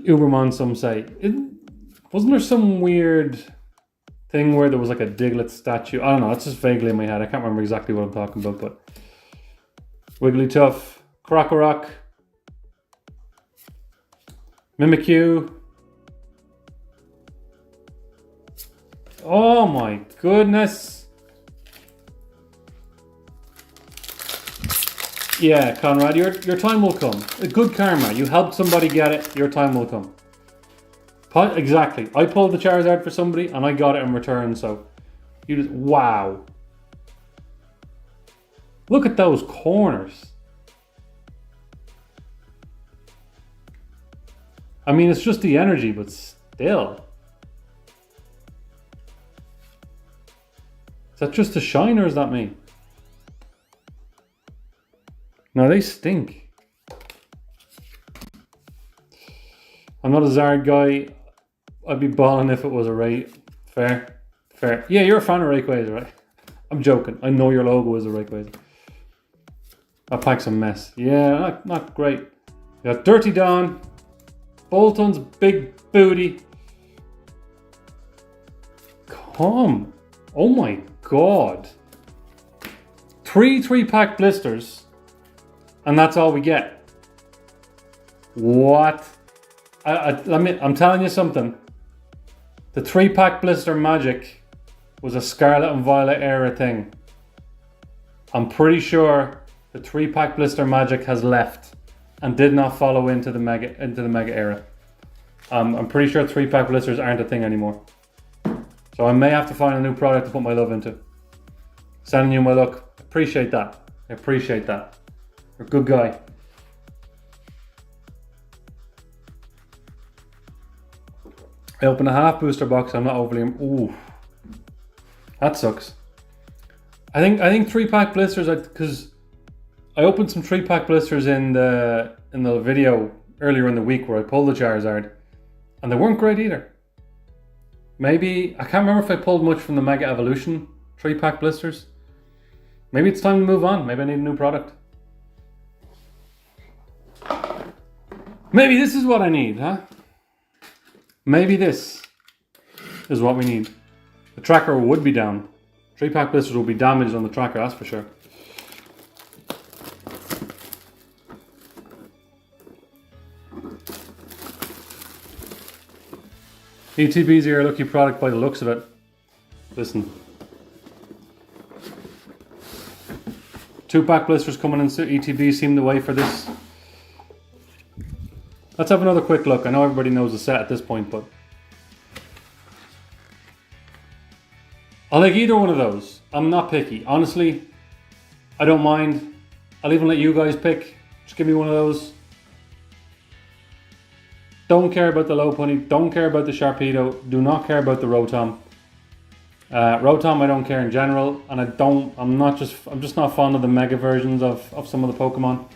S1: Ubermon, some say. Wasn't there some weird thing where there was like a Diglett statue? I don't know, it's just vaguely in my head. I can't remember exactly what I'm talking about, but... Wigglytuff, Krokorok, Mimikyu. Oh my goodness. Yeah, Conrad, your time will come. Good karma. You helped somebody get it. Your time will come. Exactly. I pulled the Charizard for somebody and I got it in return. So, you just wow. Look at those corners. I mean, it's just the energy, but still. Is that just a shine or is that me? No, they stink. I'm not a Zard guy. I'd be balling if it was a Ray. Fair. Yeah, you're a fan of Rayquaza, right? I'm joking. I know your logo is a Rayquaza. That pack's a mess. Yeah, not great. You got Dirty Dawn, Bolton's big booty. Come. Oh my god. 3 3-pack blisters. And that's all we get. What? I'm telling you something. The 3-pack blister magic was a Scarlet and Violet era thing. I'm pretty sure the 3-pack blister magic has left and did not follow into the mega era. I'm pretty sure 3-pack blisters aren't a thing anymore. So I may have to find a new product to put my love into. Sending you my look. Appreciate that. I appreciate that. You're a good guy. I opened a half booster box. I'm not overly. Ooh, that sucks. I think 3-pack blisters, because I opened some 3-pack blisters in the video earlier in the week where I pulled the Charizard, and they weren't great either. Maybe I can't remember if I pulled much from the Mega Evolution 3-pack blisters. Maybe it's time to move on. Maybe I need a new product. Maybe this is what I need, huh? Maybe this is what we need. The tracker would be down. 3-pack blisters will be damaged on the tracker, that's for sure. ETBs are your lucky product by the looks of it. Listen. 2-pack blisters coming in, so ETBs seem the way for this. Let's have another quick look. I know everybody knows the set at this point, but I'll take either one of those. I'm not picky. Honestly, I don't mind. I'll even let you guys pick. Just give me one of those. Don't care about the Lopunny. Don't care about the Sharpedo. Do not care about the Rotom. Rotom I don't care in general, and I'm just not fond of the mega versions of some of the Pokemon.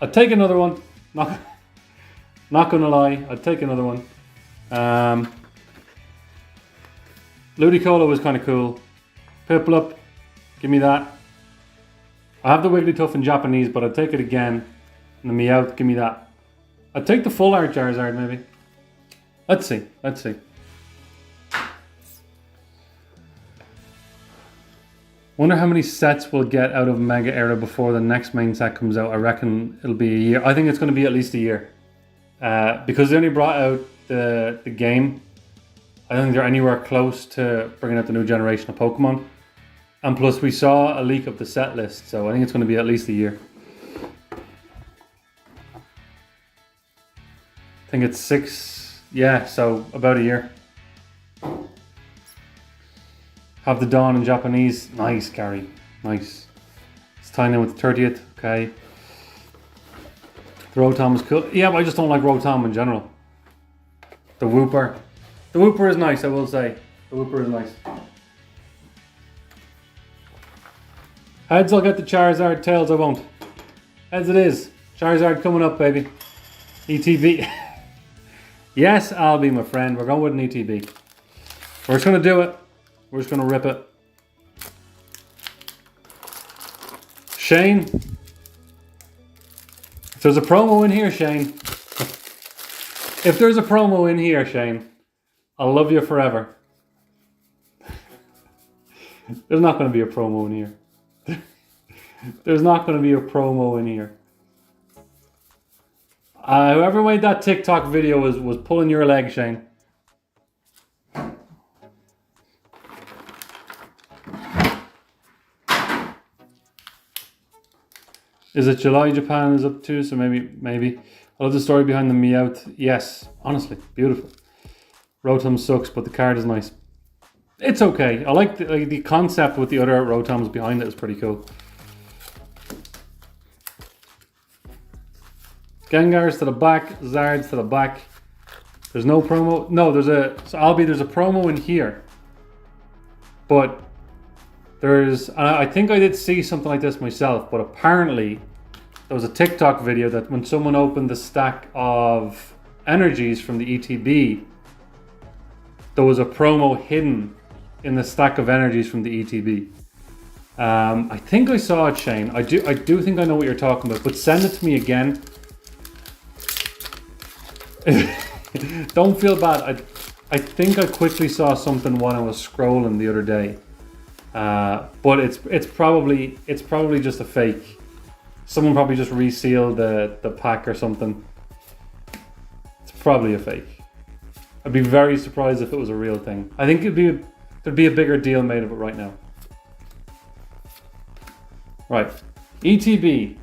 S1: I'd take another one. Not gonna lie, I'd take another one. Ludicolo was kind of cool. Piplup, give me that. I have the Wigglytuff in Japanese, but I'd take it again. And the Meowth, give me that. I'd take the full art Charizard maybe. Let's see. Wonder how many sets we'll get out of Mega Era before the next main set comes out. I reckon it'll be a year. I think it's going to be at least a year. Because they only brought out the game. I don't think they're anywhere close to bringing out the new generation of Pokemon. And plus we saw a leak of the set list, so I think it's going to be at least a year. I think it's 6, yeah, so about a year. Have the Dawn in Japanese. Nice, Gary. Nice. It's tying in with the 30th. Okay. The Rotom is cool. Yeah, but I just don't like Rotom in general. The Wooper. The Wooper is nice, I will say. The Wooper is nice. Heads, I'll get the Charizard. Tails, I won't. Heads it is. Charizard coming up, baby. ETB. Yes, I'll be my friend. We're going with an ETB. We're just going to do it. We're just going to rip it. Shane. If there's a promo in here, Shane. If there's a promo in here, Shane, I'll love you forever. There's not going to be a promo in here. There's not going to be a promo in here. Whoever made that TikTok video was pulling your leg, Shane. Is it July Japan is up to? So maybe. I love the story behind the Meowth. Yes, honestly, beautiful. Rotom sucks, but the card is nice. It's okay. I like the concept with the other Rotoms behind it is pretty cool. Gengars to the back, Zards to the back. There's no promo. No, there's a promo in here. But I think I did see something like this myself, but apparently there was a TikTok video that when someone opened the stack of energies from the ETB, there was a promo hidden in the stack of energies from the ETB. I think I saw it, Shane. I do think I know what you're talking about, but send it to me again. Don't feel bad. I think I quickly saw something when I was scrolling the other day, but it's probably just a fake. Someone probably just resealed the pack or something. It's probably a fake. I'd be very surprised if it was a real thing. I think there'd be a bigger deal made of it right now. Right, ETB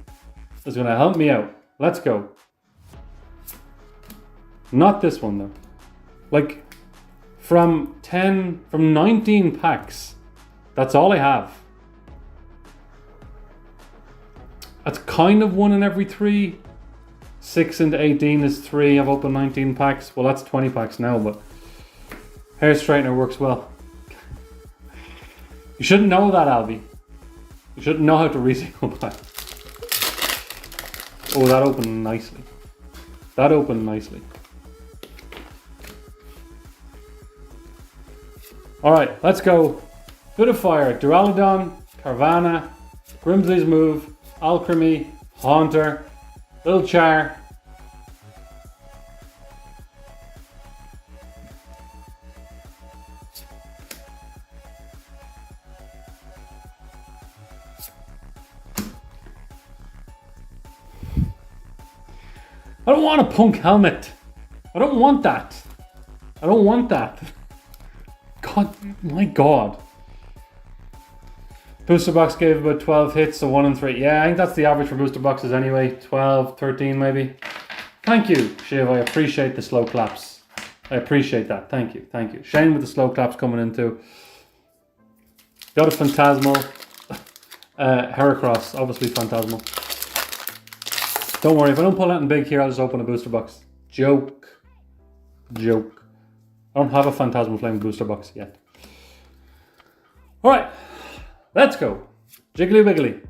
S1: is going to help me out. Let's go. Not this one though. Like from 19 packs, that's all I have. That's kind of 1 in every 3. 6 into 18 is 3. I've opened 19 packs. Well, that's 20 packs now, but hair straightener works well. You shouldn't know that, Albie. You shouldn't know how to reseal pack. Oh, that opened nicely. That opened nicely. Alright, let's go. Bit of fire. Duraludon, Carvanha, Grimsley's Move, Alchemy, Haunter, Little Char. I don't want a punk helmet. I don't want that. I don't want that. God, my God. Booster box gave about 12 hits, so 1 in 3. Yeah, I think that's the average for booster boxes anyway. 12, 13 maybe. Thank you, Shiv. I appreciate the slow claps. I appreciate that. Thank you, thank you. Shane with the slow claps coming in too. Got a Phantasmal. Heracross, obviously Phantasmal. Don't worry, if I don't pull anything big here, I'll just open a booster box. Joke. Joke. I don't have a Phantasmal Flame booster box yet. Alright, let's go. Jiggly wiggly.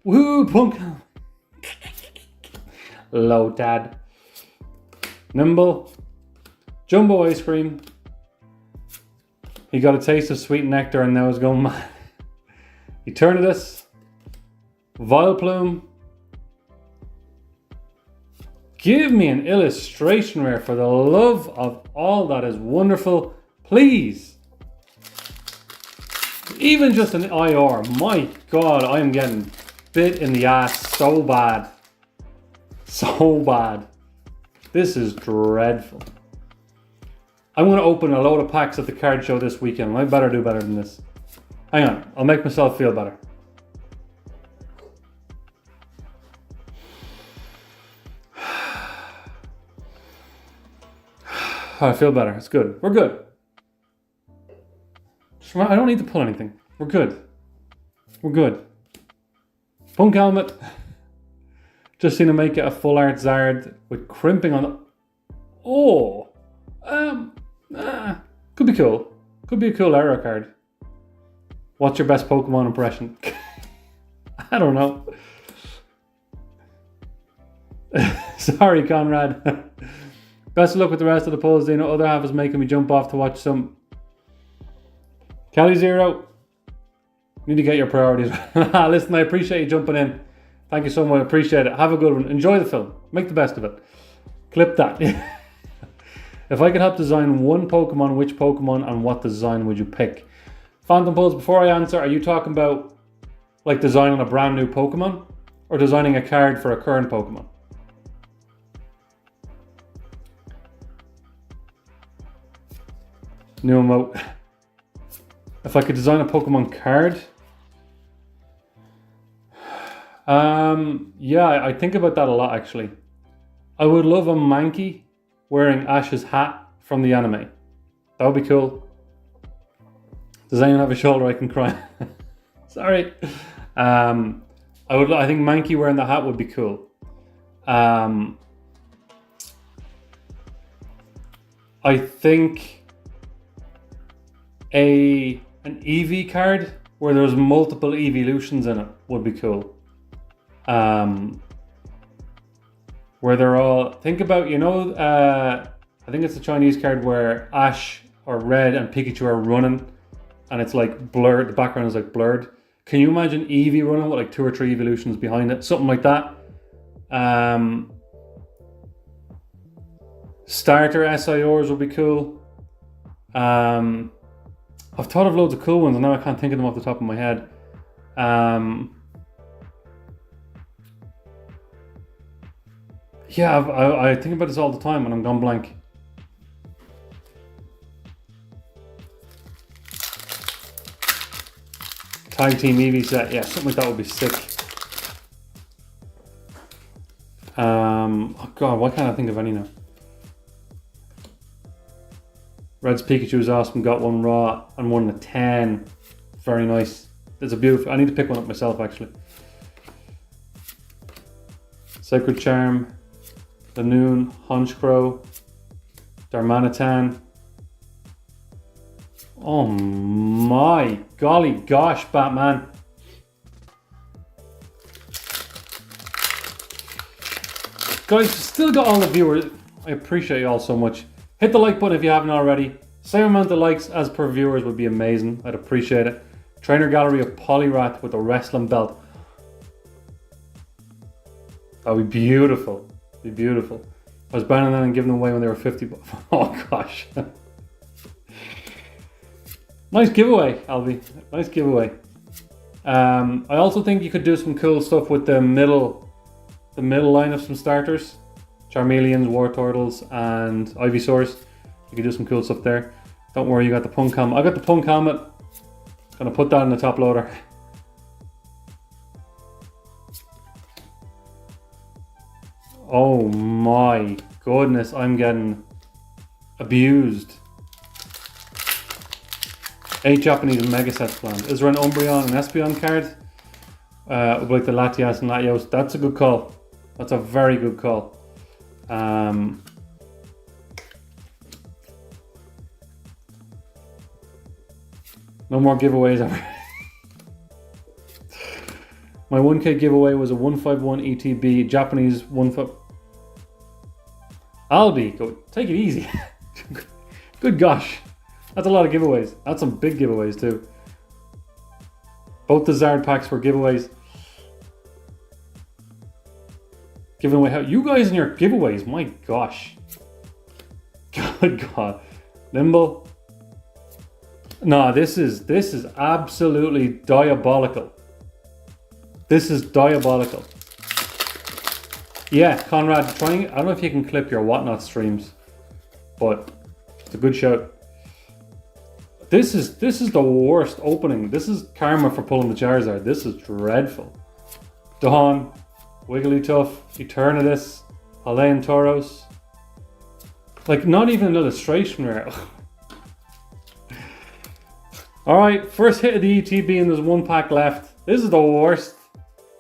S1: Woohoo, punk. Lotad. Nimble. Jumbo ice cream. He got a taste of sweet nectar and now is going mad. Eternatus. Vileplume. Give me an illustration rare for the love of all that is wonderful, please. Even just an IR, my God, I am getting bit in the ass so bad. So bad. This is dreadful. I'm going to open a load of packs at the card show this weekend. I better do better than this. Hang on, I'll make myself feel better. I feel better. It's good. We're good. I don't need to pull anything. We're good. We're good. Punk helmet. Just seen him make it a full art Zard with crimping on the... Oh! Could be cool. Could be a cool error card. What's your best Pokemon impression? I don't know. Sorry, Conrad. Best of luck with the rest of the polls, Dino. Other half is making me jump off to watch some. Cali Zero. Need to get your priorities. Listen, I appreciate you jumping in. Thank you so much. I appreciate it. Have a good one. Enjoy the film. Make the best of it. Clip that. If I could help design one Pokemon, which Pokemon and what design would you pick? Phantom Pulse, before I answer, are you talking about like designing a brand new Pokemon or designing a card for a current Pokemon? New emote. If I could design a Pokemon card, yeah, I think about that a lot actually. I would love a Mankey wearing Ash's hat from the anime. That would be cool. Does anyone have a shoulder I can cry? Sorry. I think Mankey wearing the hat would be cool. I think an EV card where there's multiple evolutions in it would be cool. Where they're all, think about, I think it's a Chinese card where Ash or Red and Pikachu are running and it's like blurred, the background is like blurred. Can you imagine Eevee running with like 2 or 3 evolutions behind it? Something like that. Starter SIOs would be cool. I've thought of loads of cool ones and now I can't think of them off the top of my head. Yeah, I think about this all the time and I'm gone blank. Tag Team Eevee set, yeah, something like that would be sick. Oh god, why can't I think of any now? Red's Pikachu is awesome, got one raw and one in a 10. Very nice. It's a beautiful, I need to pick one up myself actually. Sacred Charm, Lanoon, Honchkrow, Darmanitan. Oh my golly gosh, Batman. Guys, still got all the viewers. I appreciate you all so much. Hit the like button if you haven't already. Same amount of likes as per viewers would be amazing. I'd appreciate it. Trainer Gallery of Poliwrath with a wrestling belt. That would be beautiful. Be beautiful. I was banning them and giving them away when they were 50. Oh gosh. Nice giveaway, Albi. Nice giveaway. I also think you could do some cool stuff with the middle line of some starters. Charmeleons, Wartortles, and Ivysaurs. You could do some cool stuff there. Don't worry, you got the Punk Helmet. I got the Punk Helmet. Gonna put that in the top loader. Oh my goodness, I'm getting abused. 8 Japanese Mega Sets planned. Is there an Umbreon and Espeon card? Like the Latias and Latios. That's a good call. That's a very good call. No more giveaways ever. My 1K giveaway was a 151 ETB Japanese 15. Albi, go take it easy. Good gosh. That's a lot of giveaways. That's some big giveaways too. Both the Zard packs were giveaways. Giving away how you guys and your giveaways, my gosh. Good God. Limble. No, this is absolutely diabolical. This is diabolical. Yeah, Conrad, I don't know if you can clip your Whatnot streams, but it's a good shout. This is the worst opening. This is karma for pulling the Charizard. This is dreadful. Dawn, Wigglytuff, Eternatus, Halayan Tauros. Like, not even an illustration rare. Alright, first hit of the ETB and there's 1 pack left. This is the worst.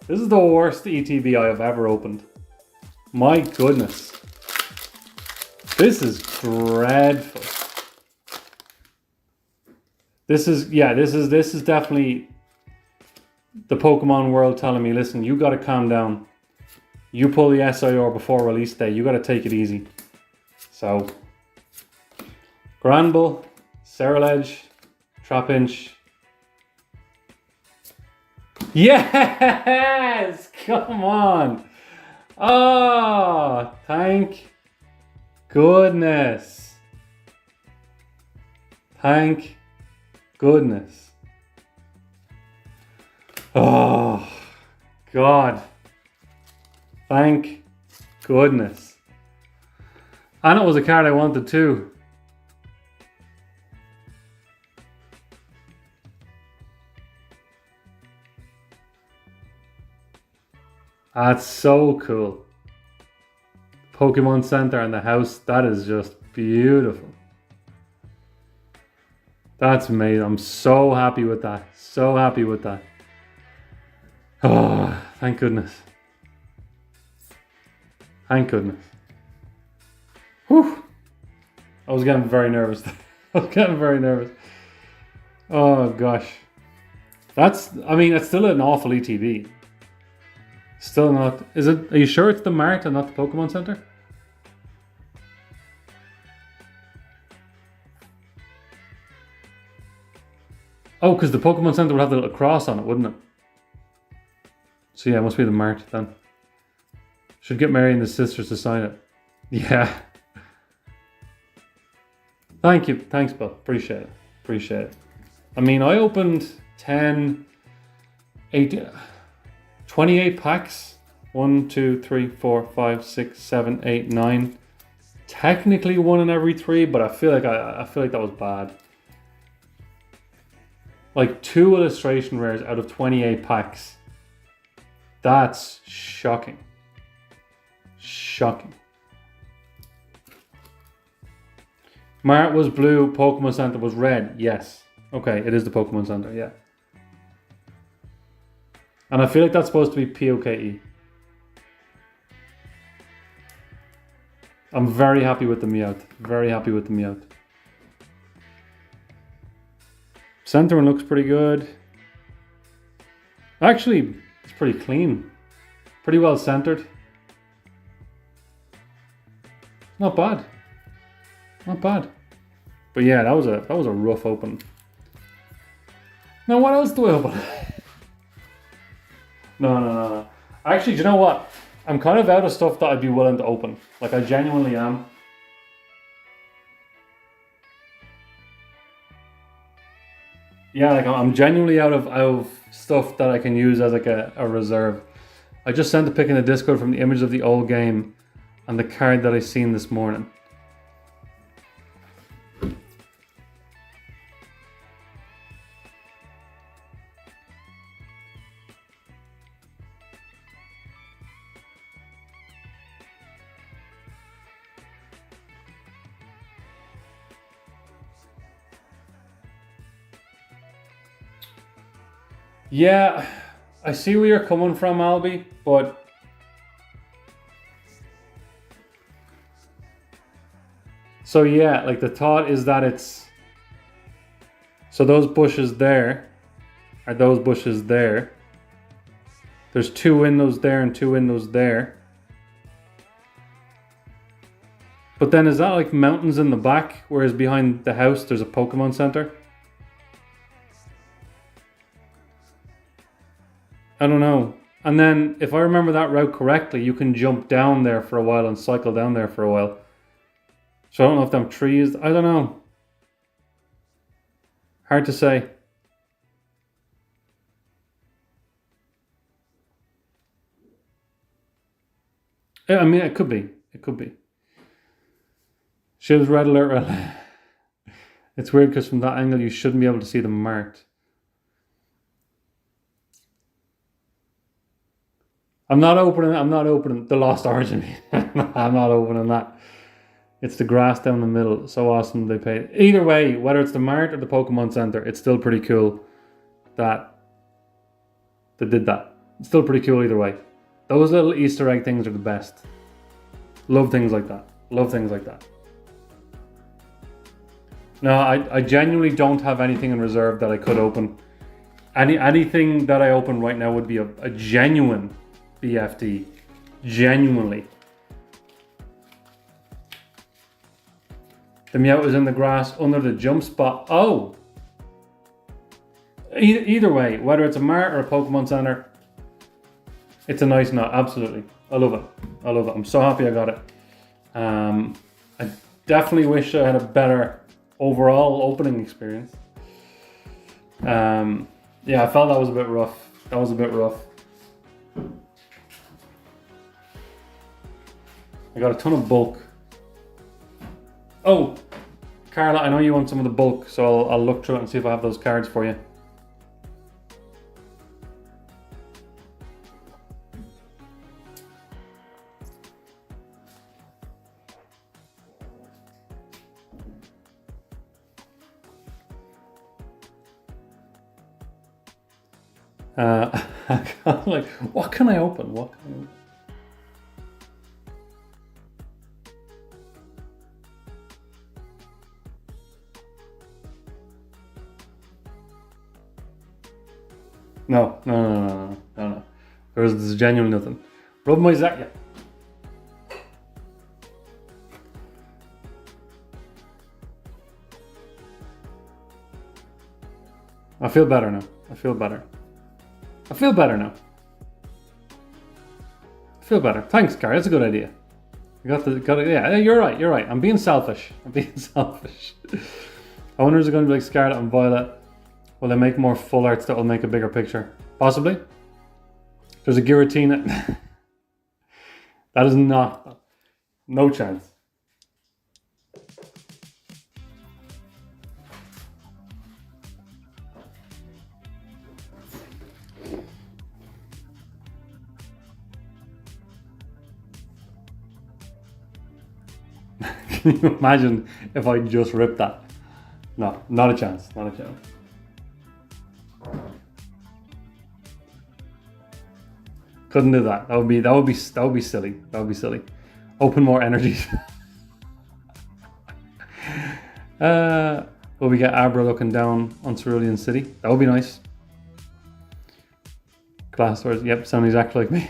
S1: This is the worst ETB I have ever opened. My goodness. This is dreadful. This is definitely the Pokemon world telling me, listen, you gotta calm down. You pull the SIR before release day, you gotta take it easy. So, Granbull, Ceruledge, Trapinch. Yes! Come on! Oh, thank goodness. Thank goodness. Oh, God. Thank goodness. And it was a card I wanted too. That's so cool. Pokemon Center and the house, that is just beautiful. That's amazing. I'm so happy with that. So happy with that. Oh, thank goodness. Thank goodness. Whew. I was getting very nervous. I was getting very nervous. Oh gosh. It's still an awful ETB. Still not. Are you sure it's the Mart and not the Pokemon Center? Oh, because the Pokemon Center would have the little cross on it, wouldn't it? So yeah, it must be the mart then. Should get Mary and the sisters to sign it. Yeah. Thank you. Thanks, Bill. Appreciate it. Appreciate it. I mean, I opened 10, 8, 28 packs. 1, 2, 3, 4, 5, 6, 7, 8, 9. Technically 1 in every 3, but I feel like I feel like that was bad. Like 2 illustration rares out of 28 packs. That's shocking. Shocking. Mart was blue, Pokemon Center was red. Yes. Okay, it is the Pokemon Center, yeah. And I feel like that's supposed to be POKE. I'm very happy with the Meowth. Very happy with the Meowth. Centering looks pretty good. Actually, it's pretty clean. Pretty well centered. Not bad. Not bad. But yeah, that was a rough open. Now what else do I open? No. Actually, do you know what? I'm kind of out of stuff that I'd be willing to open. Like, I genuinely am. Yeah, like I'm genuinely out of stuff that I can use as like a reserve. I just sent a pic in the Discord from the image of the old game and the card that I seen this morning. Yeah, I see where you're coming from, Albie, but so yeah, like the thought is that it's so those bushes there are those bushes there. There's 2 windows there and 2 windows there. But then is that like mountains in the back, whereas behind the house there's a Pokemon Center? I don't know. And then, if I remember that route correctly, you can jump down there for a while and cycle down there for a while. So I don't know if them trees... I don't know. Hard to say. I mean, it could be. It could be. Shiv's red alert. It's weird because from that angle you shouldn't be able to see them marked. I'm not opening the Lost Origin. I'm not opening that. It's the grass down the middle. So awesome they paid. Either way, whether it's the Mart or the Pokemon Center, it's still pretty cool that they did that. It's still pretty cool either way. Those little Easter egg things are the best. Love things like that. Love things like that. No, I genuinely don't have anything in reserve that I could open. Anything that I open right now would be a genuine BFD. Genuinely. The Meowth is in the grass under the jump spot. Oh! Either way, whether it's a Mart or a Pokemon Center, it's a nice knot. Absolutely. I love it. I love it. I'm so happy I got it. I definitely wish I had a better overall opening experience. Yeah, I felt that was a bit rough. That was a bit rough. I got a ton of bulk. Oh, Carla, I know you want some of the bulk, so I'll look through it and see if I have those cards for you. Like, what can I open? What can I open? No. There's genuinely nothing. Rub my Zack, yeah. I feel better now. I feel better. I feel better now. I feel better. Thanks, Gary. That's a good idea. Got it. Yeah, you're right. You're right. I'm being selfish. I wonder is it going to be like Scarlet and Violet? Will they make more full arts that will make a bigger picture? Possibly. There's a Giratina. That is not. No chance. Can you imagine if I just ripped that? No, not a chance. Not a chance. Couldn't do that. That would be silly. That would be silly. Open more energies. Will we get Abra looking down on Cerulean City? That would be nice. Glass doors. Yep, sound exactly like me.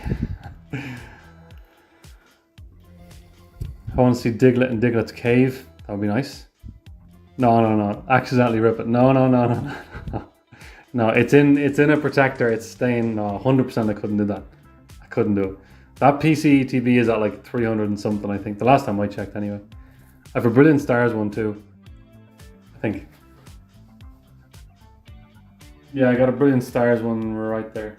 S1: I want to see Diglett in Diglett's cave. That would be nice. No. Accidentally rip it. No. No, it's in a protector. It's staying. No, 100% I couldn't do that. I couldn't do it. That PCETB is at like 300 and something, I think. The last time I checked anyway. I have a Brilliant Stars one too. I think. Yeah, I got a Brilliant Stars one right there.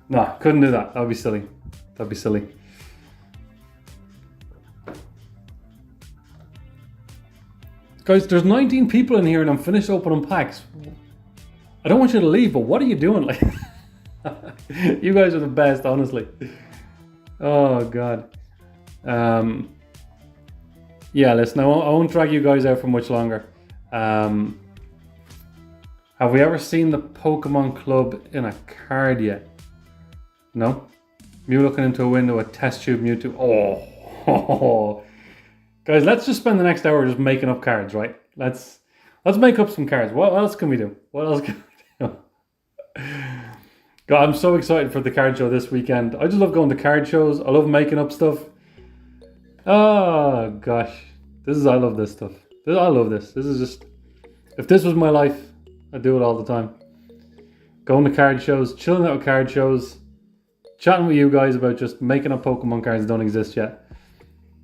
S1: No, couldn't do that. That would be silly. That'd be silly. Guys, there's 19 people in here and I'm finished opening packs. I don't want you to leave, but what are you doing? Like, you guys are the best, honestly. Oh, God. Yeah, listen, I won't drag you guys out for much longer. Have we ever seen the Pokemon Club in a card yet? No? Mew looking into a window, a test tube Mewtwo. Oh. Guys, let's just spend the next hour just making up cards, right? Let's make up some cards. What else can we do? God, I'm so excited for the card show this weekend. I just love going to card shows. I love making up stuff. Oh, gosh. I love this stuff. I love this. This is just... If this was my life, I'd do it all the time. Going to card shows, chilling out with card shows, chatting with you guys about just making up Pokemon cards that don't exist yet.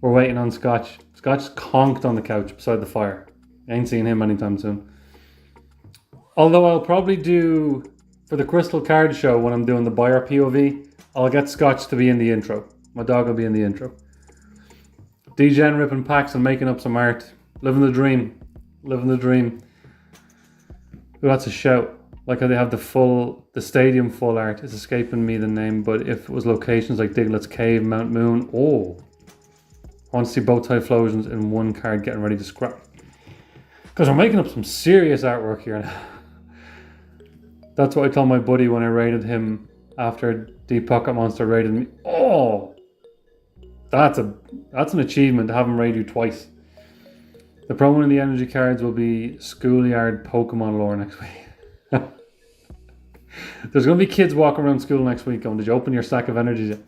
S1: We're waiting on Scotch. Scotch's conked on the couch beside the fire. Ain't seeing him anytime soon. Although I'll probably do, for the Crystal Card Show, when I'm doing the buyer POV, I'll get Scotch to be in the intro. My dog will be in the intro. DJing, ripping packs and making up some art. Living the dream. Living the dream. Ooh, that's a shout. Like how they have the stadium full art. It's escaping me the name, but if it was locations like Diglett's Cave, Mount Moon, oh. I want to see both Typhlosions in one card getting ready to scrap. Because we're making up some serious artwork here now. That's what I told my buddy when I raided him after Deep Pocket Monster raided me. Oh! That's an achievement to have him raid you twice. The promo in the energy cards will be schoolyard Pokemon lore next week. There's going to be kids walking around school next week going, did you open your stack of energies yet?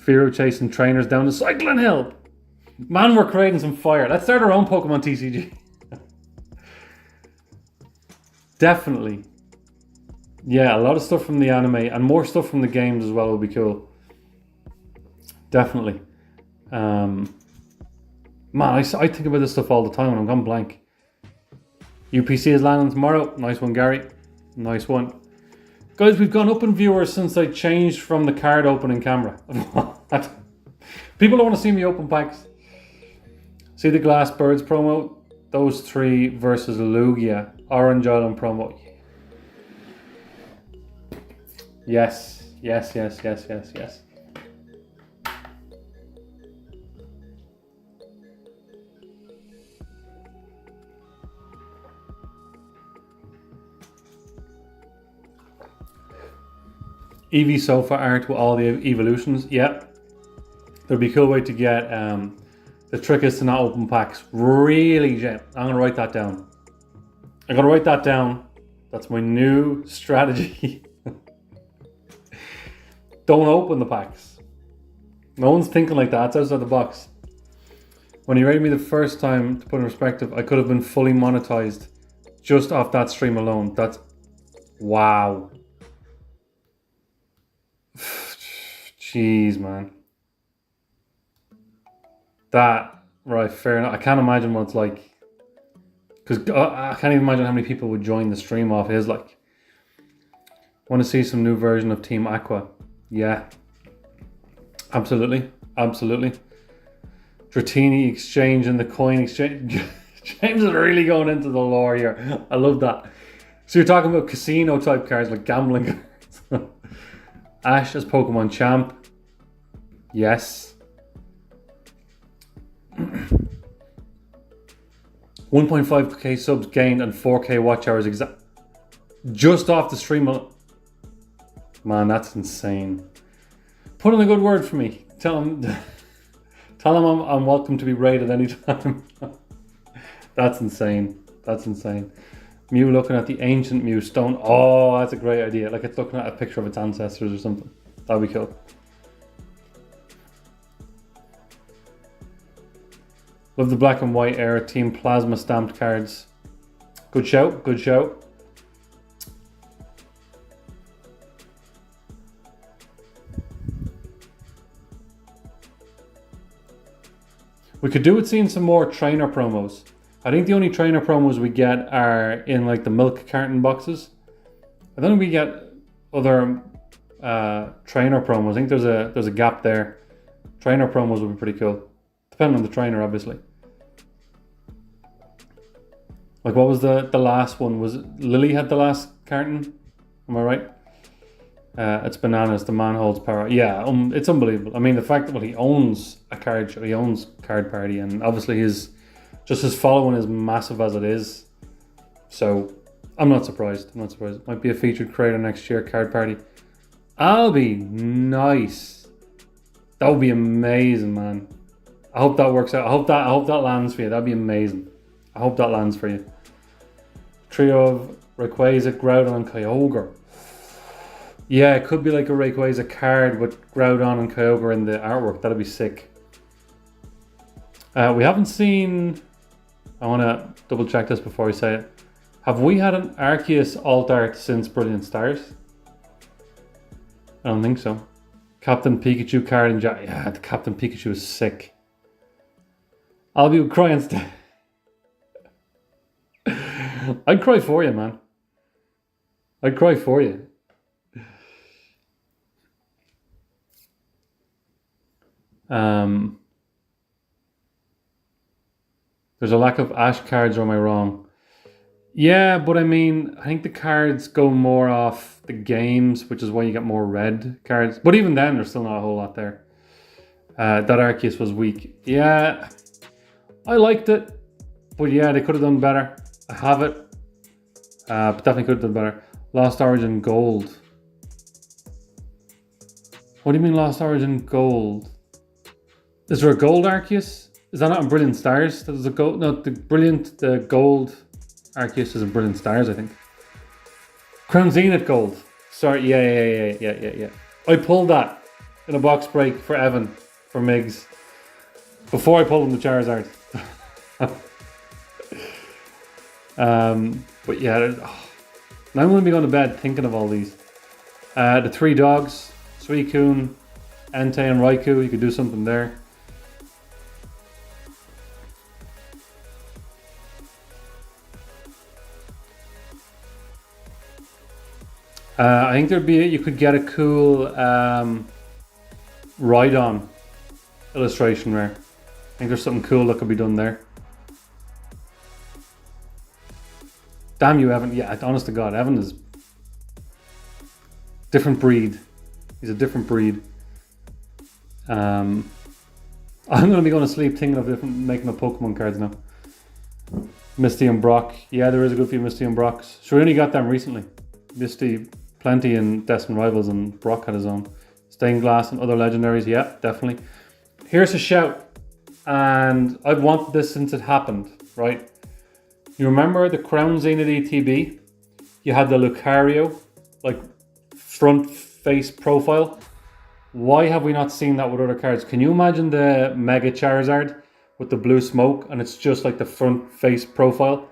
S1: Fearow chasing trainers down the cycling hill. Man, we're creating some fire. Let's start our own Pokemon TCG. Definitely. Yeah, a lot of stuff from the anime and more stuff from the games as well would be cool. Definitely. Man, I think about this stuff all the time and I'm gone blank. UPC is landing tomorrow. Nice one, Gary. Nice one. Guys, we've gone up in viewers since I changed from the card opening camera. People don't want to see me open packs. See the Glass Birds promo? Those three versus Lugia. Orange Island promo. Yes. Eevee Sofa art with all the evolutions. Yeah. There'd be a cool way to get... the trick is to not open packs. Really, Jen. I'm going to write that down. I'm going to write that down. That's my new strategy. Don't open the packs. No one's thinking like that. It's outside the box. When he rated me the first time, to put in perspective, I could have been fully monetized just off that stream alone. That's... wow. Jeez, man. That... right, fair enough. I can't imagine what it's like. Because I can't even imagine how many people would join the stream off his, like. Want to see some new version of Team Aqua? Yeah. Absolutely. Absolutely. Dratini exchange and the coin exchange. James is really going into the lore here. I love that. So you're talking about casino type cards, like gambling cards. Ash as Pokemon Champ. Yes. 1.5k subs gained and 4k watch hours exact. Just off the stream. Man, that's insane. Put in a good word for me. Tell him I'm welcome to be raided anytime. That's insane. That's insane. Mew looking at the ancient Mew stone. Oh, that's a great idea. Like it's looking at a picture of its ancestors or something. That'd be cool. Love the black and white era Team Plasma stamped cards. Good shout. Good shout. We could do with seeing some more trainer promos. I think the only trainer promos we get are in like the milk carton boxes. I don't think we get other trainer promos. I think there's a gap there. Trainer promos would be pretty cool. Depending on the trainer, obviously. Like what was the last one? Was it Lily had the last carton? Am I right? It's bananas. The man holds power. Yeah, it's unbelievable. I mean, the fact that he owns a card show, he owns Card Party, and obviously his following is massive as it is. So I'm not surprised. I'm not surprised. Might be a featured creator next year, Card Party. I'll be nice. That would be amazing, man. I hope that works out. I hope that lands for you. That'd be amazing. I hope that lands for you. Trio of Rayquaza, Groudon, and Kyogre. Yeah, it could be like a Rayquaza card with Groudon and Kyogre in the artwork. That'd be sick. We haven't seen... I want to double check this before I say it. Have we had an Arceus alt art since Brilliant Stars? I don't think so. Captain Pikachu card and yeah, the Captain Pikachu is sick. I'll be crying. I'd cry for you, man. I'd cry for you. There's a lack of Ash cards, or am I wrong? Yeah, but I mean, I think the cards go more off the games, which is why you get more red cards. But even then, there's still not a whole lot there. That Arceus was weak. Yeah, I liked it. But yeah, they could have done better. I have it. But definitely could have done better. Lost Origin Gold. What do you mean Lost Origin Gold? Is there a gold Arceus? Is that not in Brilliant Stars? There's a gold. No, the gold Arceus is in Brilliant Stars, I think. Crown Zenith Gold. Sorry, yeah. I pulled that in a box break for Evan, for Migs, before I pulled him the Charizard. But yeah, now I'm going to be going to bed thinking of all these. The three dogs, Suicune, Entei, and Raikou. You could do something there. I think you could get a cool Rhydon illustration rare. I think there's something cool that could be done there. Damn you, Evan. Yeah, honest to God, Evan is different breed. He's a different breed. I'm going to be going to sleep thinking of making up Pokemon cards now. Misty and Brock. Yeah, there is a good few Misty and Brocks. So we only got them recently. Misty, plenty in Destined Rivals, and Brock had his own. Stained Glass and other legendaries. Yeah, definitely. Here's a shout. And I've wanted this since it happened, right? You remember the Crown Zenith ETB? You had the Lucario, like front face profile. Why have we not seen that with other cards? Can you imagine the Mega Charizard with the blue smoke, and it's just like the front face profile.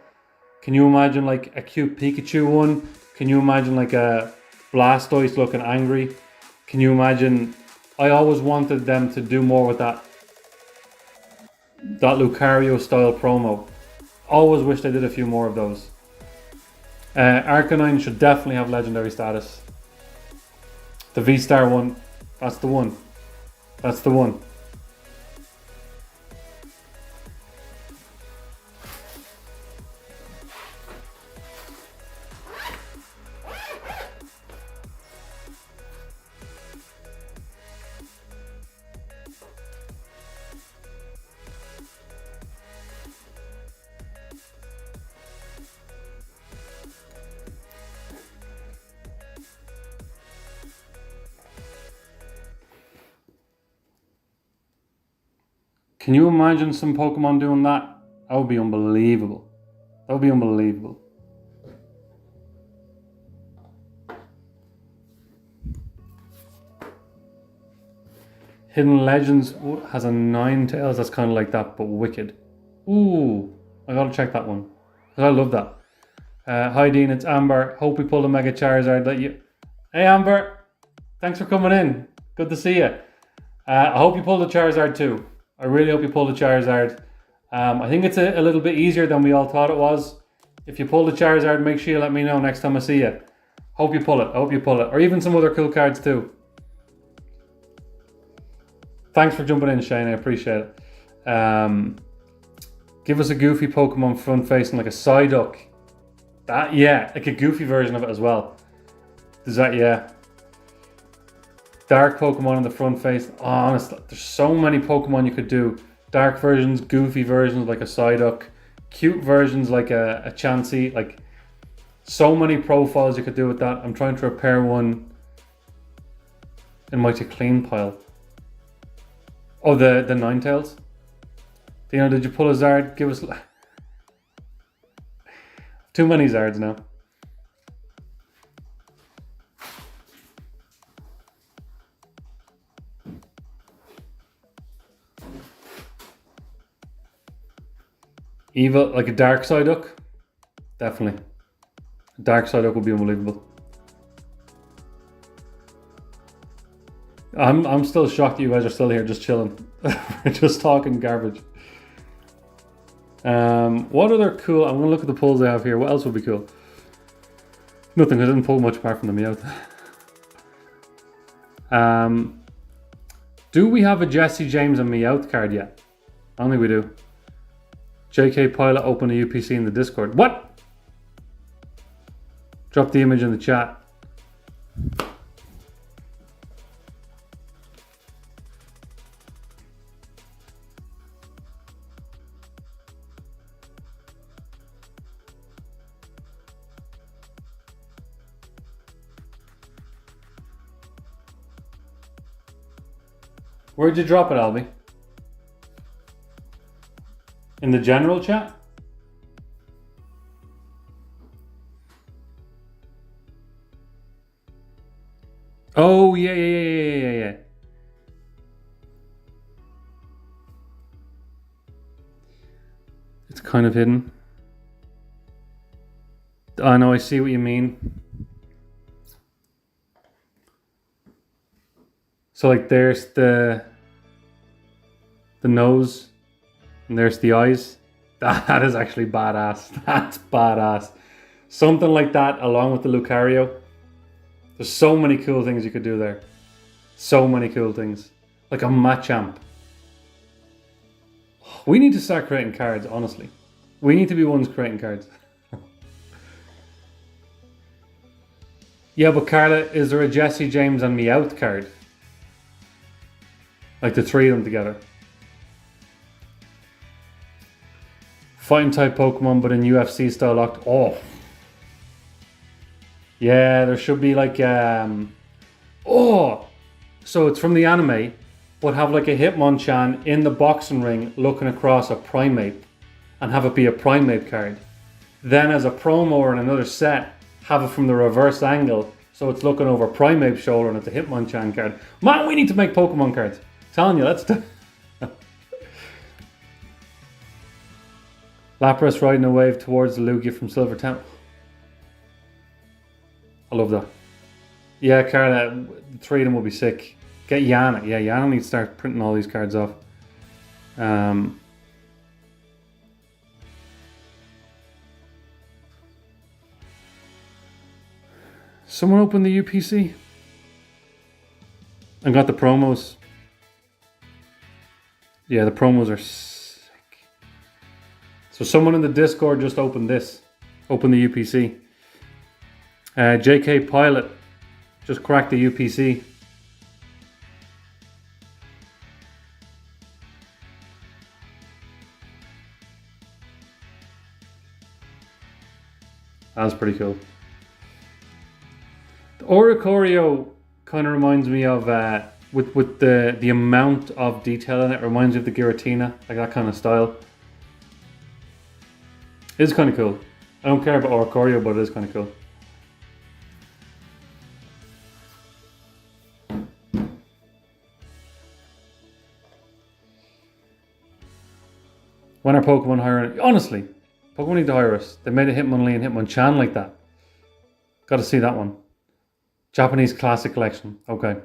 S1: Can you imagine like a cute Pikachu one? Can you imagine like a Blastoise looking angry? Can you imagine? I always wanted them to do more with that Lucario style promo. Always wish they did a few more of those. Arcanine should definitely have legendary status. The V-Star one, that's the one. That's the one. Can you imagine some Pokemon doing that? That would be unbelievable. That would be unbelievable. Hidden Legends has a Ninetales that's kind of like that, but wicked. Ooh, I gotta check that one. Because I love that. Hi Dean, it's Amber. Hope we pulled a Mega Charizard. Hey Amber, thanks for coming in. Good to see you. I hope you pulled a Charizard too. I really hope you pulled a Charizard. I think it's a little bit easier than we all thought it was. If you pulled a Charizard, make sure you let me know next time I see you. Hope you pull it. Hope you pull it. Or even some other cool cards too. Thanks for jumping in, Shane. I appreciate it. Give us a goofy Pokemon front facing like a Psyduck. That, yeah, like a goofy version of it as well. Does that, yeah. Dark Pokemon in the front face. Oh, honestly, there's so many Pokemon you could do. Dark versions, goofy versions like a Psyduck, cute versions like a Chansey. Like, so many profiles you could do with that. I'm trying to repair one in my to clean pile. Oh, the Ninetales. Dino, did you pull a Zard? Give us... Too many Zards now. Evil, like a Dark Psyduck? Definitely. A Dark Psyduck would be unbelievable. I'm still shocked that you guys are still here just chilling. We're just talking garbage. What other cool... I'm going to look at the pulls I have here. What else would be cool? Nothing. I didn't pull much apart from the Meowth. Do we have a Jesse James and Meowth card yet? I don't think we do. JK Pilot open a UPC in the Discord. What? Drop the image in the chat. Where'd you drop it, Albie? In the general chat? Oh, yeah. It's kind of hidden. I know, I see what you mean. So like there's the nose and there's the eyes. That is actually badass. That's badass. Something like that along with the Lucario. There's so many cool things you could do there. So many cool things. Like a Machamp. We need to start creating cards, honestly. We need to be ones creating cards. Yeah, but Carla, is there a Jesse James and Meowth card? Like the three of them together. Fighting type Pokemon, but in UFC style locked. Oh. Yeah, there should be like oh. So it's from the anime, but have like a Hitmonchan in the boxing ring looking across a Primeape and have it be a Primeape card. Then as a promo or in another set, have it from the reverse angle, so it's looking over Primeape's shoulder and it's a Hitmonchan card. Man, we need to make Pokemon cards. Telling you, let's do. Lapras riding a wave towards the Lugia from Silver Temple. I love that. Yeah, Carla, 3 of them will be sick. Get Yana. Yeah, Yana needs to start printing all these cards off. Someone open the UPC and got the promos. Yeah, the promos are sick. So someone in the Discord just opened this. Open the UPC. JK Pilot just cracked the UPC. That's pretty cool. The Oricorio kind of reminds me of, with the amount of detail in it, reminds me of the Giratina, like that kind of style. It's kind of cool. I don't care about Oricorio, but it is kind of cool. When are Pokemon hiring? Honestly, Pokemon need to hire us. They made a Hitmonlee and Hitmonchan like that. Got to see that one. Japanese Classic Collection. Okay.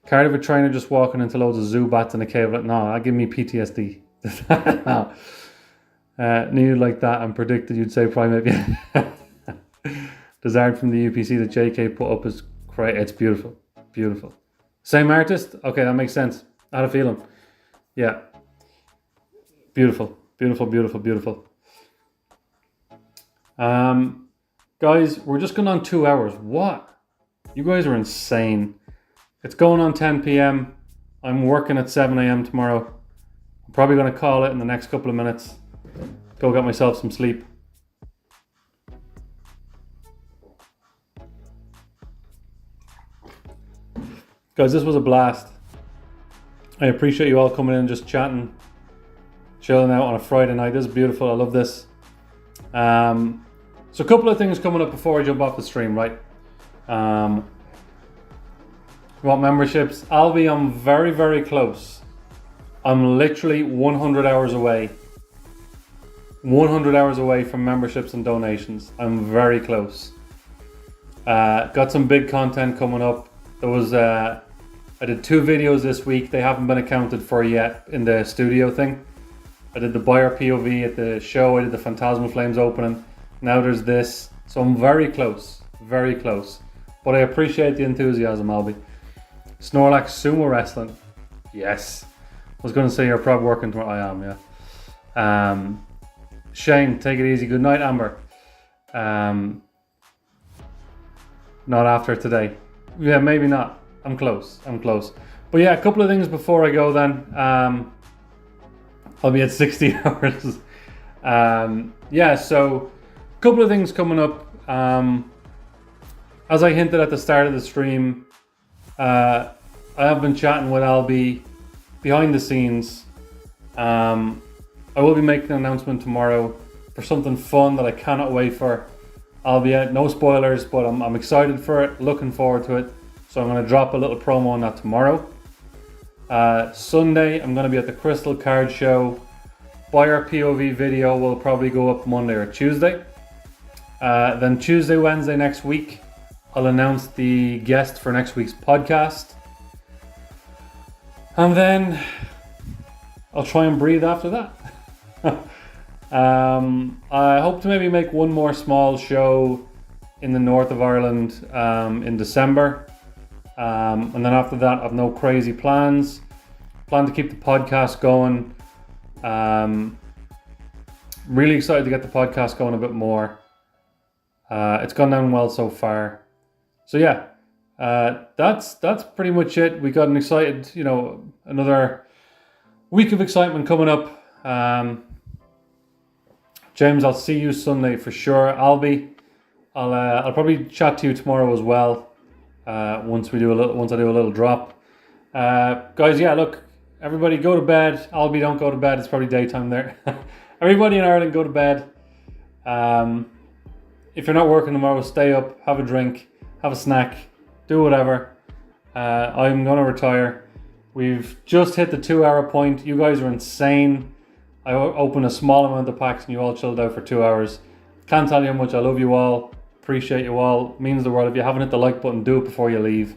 S1: Card of a trainer just walking into loads of Zubats in a cave. Like, no, that give me PTSD. No. Knew like that and predicted you'd say Primate. Desired from the UPC that JK put up is great. It's beautiful. Beautiful. Same artist? Okay, that makes sense. I had a feeling. Yeah. Beautiful. Guys, we're just going on 2 hours. What? You guys are insane. It's going on 10 p.m. I'm working at 7 a.m. tomorrow. I'm probably going to call it in the next couple of minutes. Go get myself some sleep. Guys, this was a blast. I appreciate you all coming in and just chatting, chilling out on a Friday night. This is beautiful. I love this. So a couple of things coming up before I jump off the stream, right? You want memberships? I'm very, very close. I'm literally 100 hours away. 100 hours away from memberships and donations. I'm very close. Got some big content coming up. There was I did 2 videos this week. They haven't been accounted for yet in the studio thing. I did the buyer POV at the show. I did the PHNATASMAL Flames opening. Now there's this. So I'm very close. Very close. But I appreciate the enthusiasm, Albie. Snorlax Sumo Wrestling. Yes. I was going to say you're probably working tomorrow. I am, yeah. Shane, take it easy. Good night, Amber. Not after today. Yeah, maybe not. I'm close. But yeah, a couple of things before I go then. I'll be at 60 hours. Yeah, so a couple of things coming up. As I hinted at the start of the stream, I have been chatting with Albie behind the scenes. I will be making an announcement tomorrow for something fun that I cannot wait for. I'll be out, no spoilers, but I'm excited for it, looking forward to it. So I'm going to drop a little promo on that tomorrow. Sunday, I'm going to be at the Crystal Card Show. Buyer POV video will probably go up Monday or Tuesday. Then Tuesday, Wednesday next week, I'll announce the guest for next week's podcast. And then I'll try and breathe after that. I hope to maybe make one more small show in the north of Ireland in December. And then after that, I've no crazy plans. Plan to keep the podcast going. Really excited to get the podcast going a bit more. It's gone down well so far. So yeah, that's pretty much it. We got an excited, another week of excitement coming up. James, I'll see you Sunday for sure. I'll probably chat to you tomorrow as well. Once I do a little drop. Guys, yeah, look, everybody go to bed. Albie, don't go to bed. It's probably daytime there. Everybody in Ireland, go to bed. If you're not working tomorrow, stay up, have a drink, have a snack, do whatever. I'm going to retire. We've just hit the 2 hour point. You guys are insane. I opened a small amount of packs and you all chilled out for 2 hours. Can't tell you how much I love you all. Appreciate you all. Means the world. If you haven't hit the like button, do it before you leave.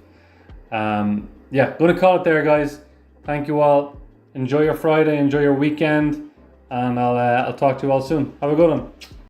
S1: Yeah, gonna call it there, guys. Thank you all. Enjoy your Friday. Enjoy your weekend. And I'll talk to you all soon. Have a good one.